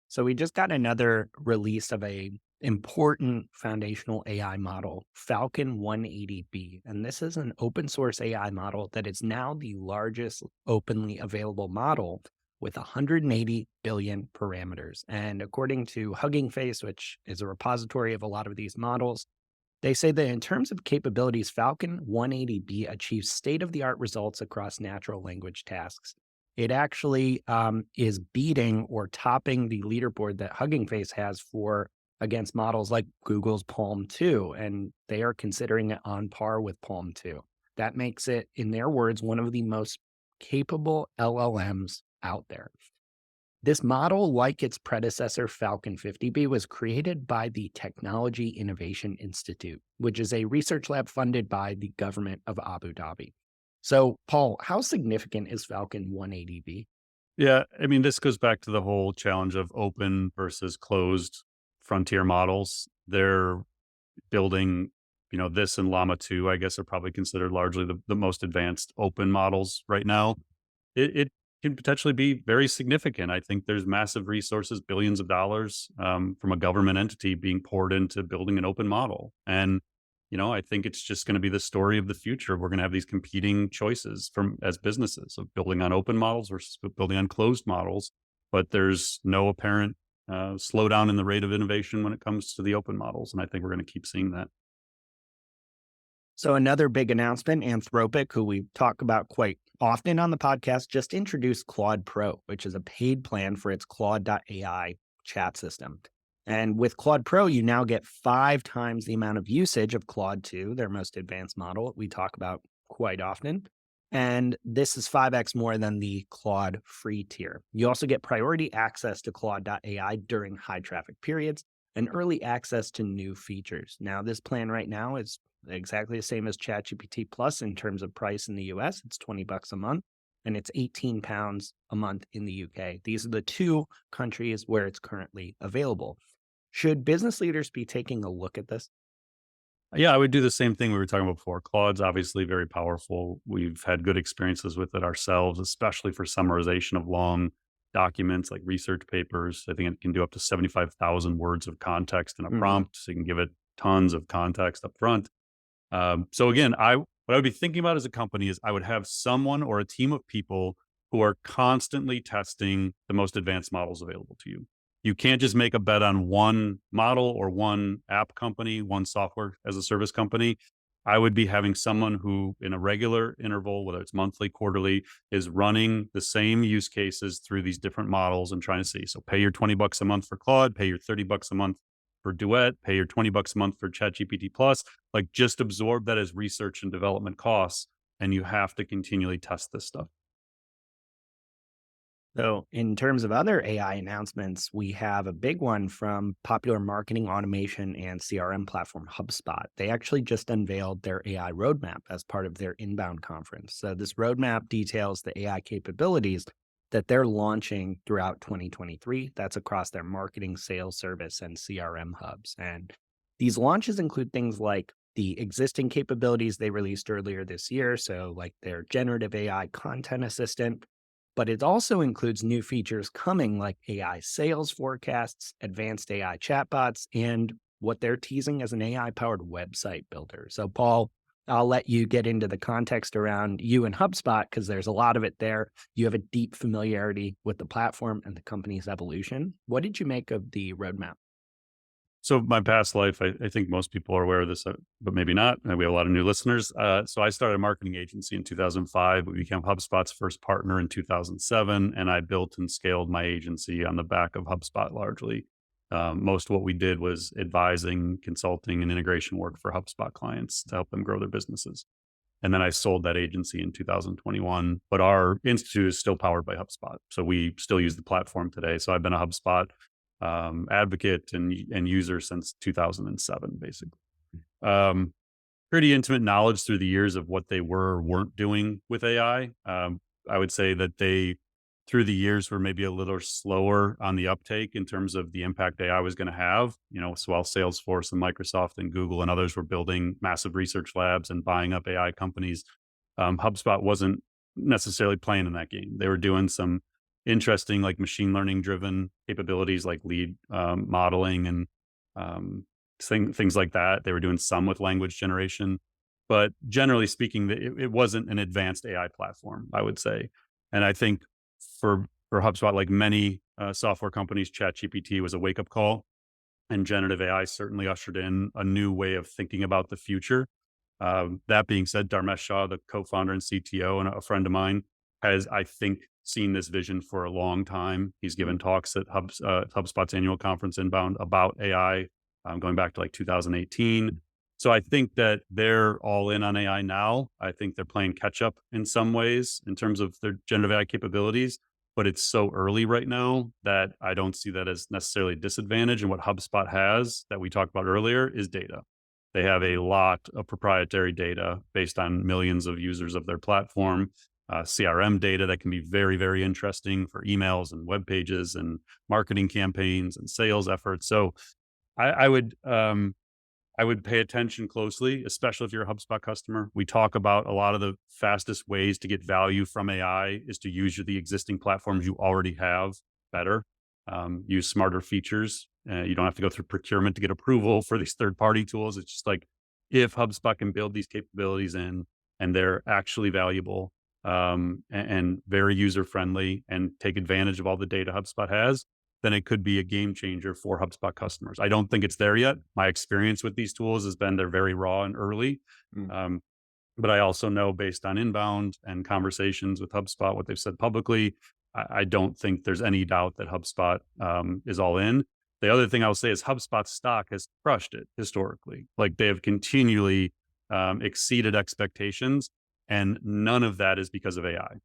S2: So we just got another release of a important foundational AI model, Falcon 180B. And this is an open source AI model that is now the largest openly available model with 180 billion parameters. And according to Hugging Face, which is a repository of a lot of these models, They say that in terms of capabilities, Falcon 180B achieves state of the art results across natural language tasks. It actually is beating or topping the leaderboard that Hugging Face has for against models like Google's Palm 2, and they are considering it on par with Palm 2. That makes it, in their words, one of the most capable LLMs out there. This model, like its predecessor Falcon 50B, was created by the Technology Innovation Institute, which is a research lab funded by the government of Abu Dhabi. So, Paul, how significant is Falcon 180B?
S1: Yeah, I mean, this goes back to the whole challenge of open versus closed frontier models. They're building, this and Llama 2, I guess, are probably considered largely the most advanced open models right now. It can potentially be very significant. I think there's massive resources, billions of dollars from a government entity being poured into building an open model. And, I think it's just going to be the story of the future. We're going to have these competing choices from as businesses of building on open models versus building on closed models. But there's no apparent slowdown in the rate of innovation when it comes to the open models. And I think we're going to keep seeing that.
S2: So, another big announcement, Anthropic, who we talk about quite often on the podcast, just introduced Claude Pro, which is a paid plan for its Claude.ai chat system. And with Claude Pro, you now get 5 times the amount of usage of Claude 2, their most advanced model we talk about quite often. And this is 5x more than the Claude free tier. You also get priority access to Claude.ai during high traffic periods and early access to new features. Now, this plan right now is exactly the same as ChatGPT Plus in terms of price in the US. It's $20 a month, and it's £18 a month in the UK. These are the 2 countries where it's currently available. Should business leaders be taking a look at this?
S1: Yeah, I would do the same thing we were talking about before. Claude's obviously very powerful. We've had good experiences with it ourselves, especially for summarization of long documents like research papers. I think it can do up to 75,000 words of context in a
S2: Mhm.
S1: prompt, so you can give it tons of context up front. So again, what I would be thinking about as a company is I would have someone or a team of people who are constantly testing the most advanced models available to you. You can't just make a bet on one model or one app company, one software as a service company. I would be having someone who, in a regular interval, whether it's monthly, quarterly, is running the same use cases through these different models and trying to see. So pay your $20 a month for Claude, pay your $30 a month for Duet, pay your $20 a month for ChatGPT Plus. Like, just absorb that as research and development costs, and you have to continually test this stuff.
S2: So, in terms of other AI announcements, we have a big one from popular marketing automation and CRM platform HubSpot. They actually just unveiled their AI roadmap as part of their inbound conference. So, this roadmap details the AI capabilities that they're launching throughout 2023. That's across their marketing, sales, service, and CRM hubs. And these launches include things like the existing capabilities they released earlier this year. So, like their generative AI content assistant, but it also includes new features coming like AI sales forecasts, advanced AI chatbots, and what they're teasing as an AI powered website builder. So, Paul, I'll let you get into the context around you and HubSpot because there's a lot of it there. You have a deep familiarity with the platform and the company's evolution. What did you make of the roadmap?
S1: So my past life, I think most people are aware of this, but maybe not. We have a lot of new listeners. So I started a marketing agency in 2005. We became HubSpot's first partner in 2007, and I built and scaled my agency on the back of HubSpot largely. Most of what we did was advising, consulting, and integration work for HubSpot clients to help them grow their businesses. And then I sold that agency in 2021, but our institute is still powered by HubSpot. So we still use the platform today. So I've been a HubSpot advocate and user since 2007, basically. Um, Pretty intimate knowledge through the years of what they were or weren't doing with AI. I would say that they, through the years, were maybe a little slower on the uptake in terms of the impact AI was going to have. So while Salesforce and Microsoft and Google and others were building massive research labs and buying up AI companies, HubSpot wasn't necessarily playing in that game. They were doing some interesting, like machine learning driven capabilities, like lead modeling and things like that. They were doing some with language generation, but generally speaking, it wasn't an advanced AI platform, I would say. And I think for HubSpot, like many software companies, ChatGPT was a wake up call. and generative AI certainly ushered in a new way of thinking about the future. That being said, Dharmesh Shah, the co-founder and CTO, and a friend of mine, has, I think, seen this vision for a long time. He's given talks at HubSpot's annual conference Inbound about AI, going back to like 2018. So I think that they're all in on AI now. I think they're playing catch up in some ways in terms of their generative AI capabilities, but it's so early right now that I don't see that as necessarily a disadvantage. And what HubSpot has that we talked about earlier is data. They have a lot of proprietary data based on millions of users of their platform, CRM data that can be very, very interesting for emails and web pages and marketing campaigns and sales efforts. So I would pay attention closely, especially if you're a HubSpot customer. We talk about a lot of the fastest ways to get value from AI is to use the existing platforms you already have better, use smarter features. You don't have to go through procurement to get approval for these third-party tools. It's just like if HubSpot can build these capabilities in and they're actually valuable and very user-friendly and take advantage of all the data HubSpot has, then it could be a game changer for HubSpot customers. I don't think it's there yet. My experience with these tools has been they're very raw and early. But I also know based on inbound and conversations with HubSpot, what they've said publicly, I don't think there's any doubt that HubSpot is all in. The other thing I'll say is HubSpot's stock has crushed it historically. Like they have continually exceeded expectations, and none of that is because of AI.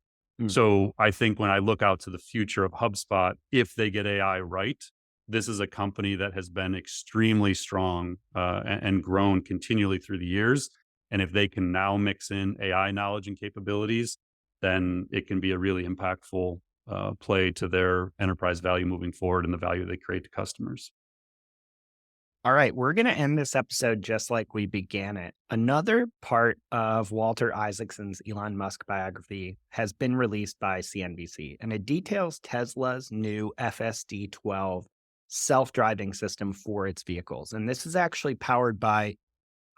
S1: So I think when I look out to the future of HubSpot, if they get AI right, this is a company that has been extremely strong and grown continually through the years. And if they can now mix in AI knowledge and capabilities, then it can be a really impactful play to their enterprise value moving forward and the value they create to customers.
S2: All right, we're going to end this episode just like we began it. Another part of Walter Isaacson's Elon Musk biography has been released by CNBC, and it details Tesla's new FSD-12 self-driving system for its vehicles. And this is actually powered by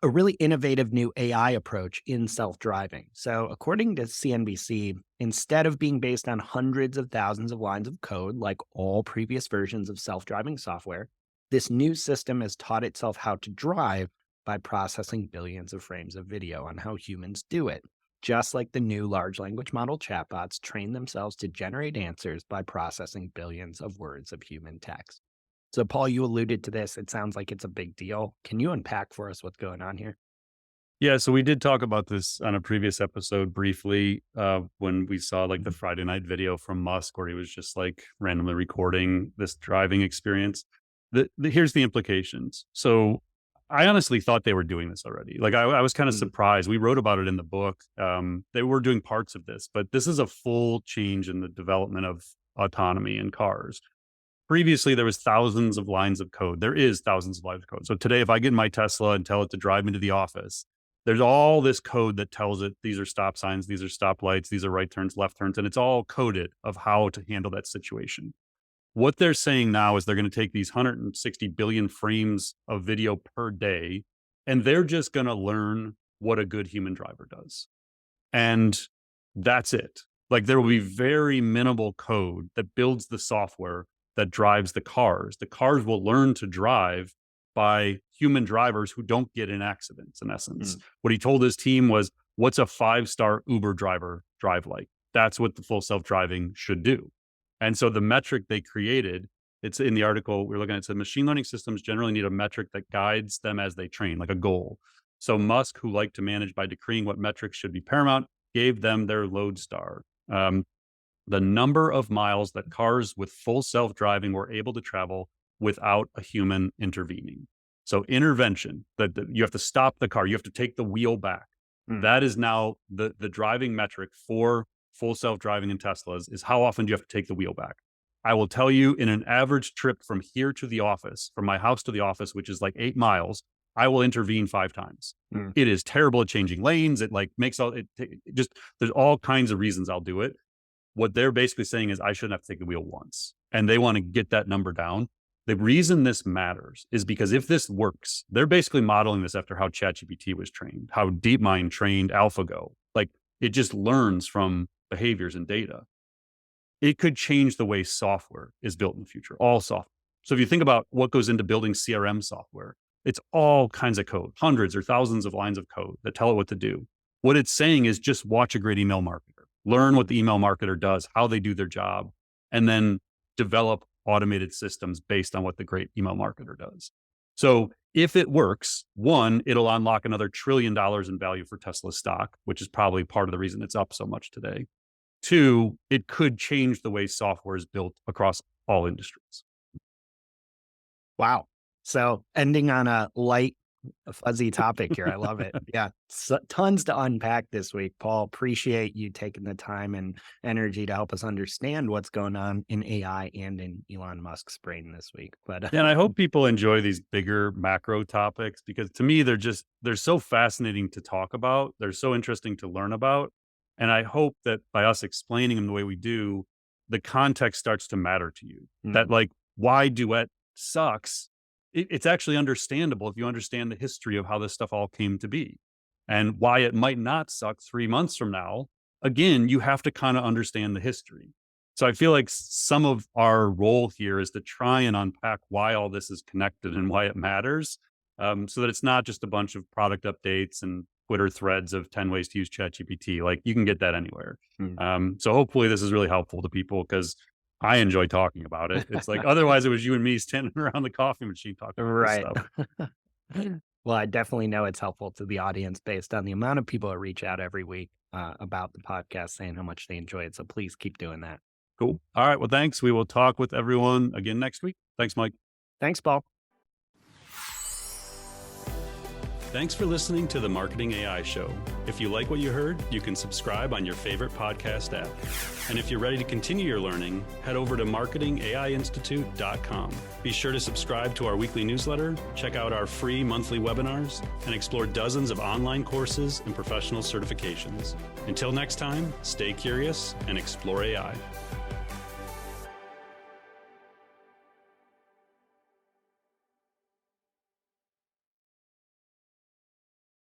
S2: a really innovative new AI approach in self-driving. So according to CNBC, instead of being based on hundreds of thousands of lines of code like all previous versions of self-driving software, this new system has taught itself how to drive by processing billions of frames of video on how humans do it, just like the new large language model chatbots train themselves to generate answers by processing billions of words of human text. So, Paul, you alluded to this. It sounds like it's a big deal. Can you unpack for us what's going on here?
S1: Yeah, so we did talk about this on a previous episode briefly when we saw like the Friday night video from Musk where he was just like randomly recording this driving experience. Here's the implications. So I honestly thought they were doing this already. Like I was kind of surprised. We wrote about it in the book. They were doing parts of this, but this is a full change in the development of autonomy in cars. Previously, there was thousands of lines of code. There is thousands of lines of code. So today, if I get in my Tesla and tell it to drive me to the office, there's all this code that tells it these are stop signs, these are stop lights, these are right turns, left turns, and it's all coded of how to handle that situation. What they're saying now is they're going to take these 160 billion frames of video per day, and they're just going to learn what a good human driver does. And that's it. Like there will be very minimal code that builds the software that drives the cars. The cars will learn to drive by human drivers who don't get in accidents, in essence. What he told his team was, what's a 5-star Uber driver drive like? That's what the full self-driving should do. And so the metric they created, it's in the article we're looking at, it said machine learning systems generally need a metric that guides them as they train, like a goal. So Musk, who liked to manage by decreeing what metrics should be paramount, gave them their lodestar. The number of miles that cars with full self-driving were able to travel without a human intervening. So intervention, that you have to stop the car, you have to take the wheel back. That is now the driving metric for full self-driving in Teslas is how often do you have to take the wheel back? I will tell you in an average trip from here to the office, from my house to the office, which is like 8 miles, I will intervene 5 times. It is terrible at changing lanes. It like makes all, it just, there's all kinds of reasons I'll do it. What they're basically saying is I shouldn't have to take the wheel once. And they want to get that number down. The reason this matters is because if this works, they're basically modeling this after how ChatGPT was trained, how DeepMind trained AlphaGo. Like it just learns from behaviors and data. It could change the way software is built in the future, all software. So if you think about what goes into building CRM software, it's all kinds of code, hundreds or thousands of lines of code that tell it what to do. What it's saying is just watch a great email marketer, learn what the email marketer does, how they do their job, and then develop automated systems based on what the great email marketer does. So if it works, one, it'll unlock another $1 trillion in value for Tesla stock, which is probably part of the reason it's up so much today. Two, it could change the way software is built across all industries.
S2: Wow. So ending on a light, fuzzy topic here. I love it. Yeah. So, tons to unpack this week, Paul. Appreciate you taking the time and energy to help us understand what's going on in AI and in Elon Musk's brain this week. But
S1: and I hope people enjoy these bigger macro topics, because to me, they're so fascinating to talk about. They're so interesting to learn about. And I hope that by us explaining them the way we do, the context starts to matter to you. That like why Duet sucks, it's actually understandable if you understand the history of how this stuff all came to be, and why it might not suck 3 months from now. Again, you have to kind of understand the history. So I feel like some of our role here is to try and unpack why all this is connected and why it matters, so that it's not just a bunch of product updates and Twitter threads of 10 ways to use ChatGPT. Like you can get that anywhere. So hopefully this is really helpful to people, because I enjoy talking about it. It's like, otherwise it was you and me standing around the coffee machine talking about this stuff.
S2: Well, I definitely know it's helpful to the audience based on the amount of people that reach out every week about the podcast saying how much they enjoy it. So please keep doing that.
S1: Cool. All right. Well, thanks. We will talk with everyone again next week. Thanks, Mike.
S2: Thanks, Paul.
S1: Thanks for listening to the Marketing AI Show. If you like what you heard, you can subscribe on your favorite podcast app. And if you're ready to continue your learning, head over to marketingaiinstitute.com. Be sure to subscribe to our weekly newsletter, check out our free monthly webinars, and explore dozens of online courses and professional certifications. Until next time, stay curious and explore AI.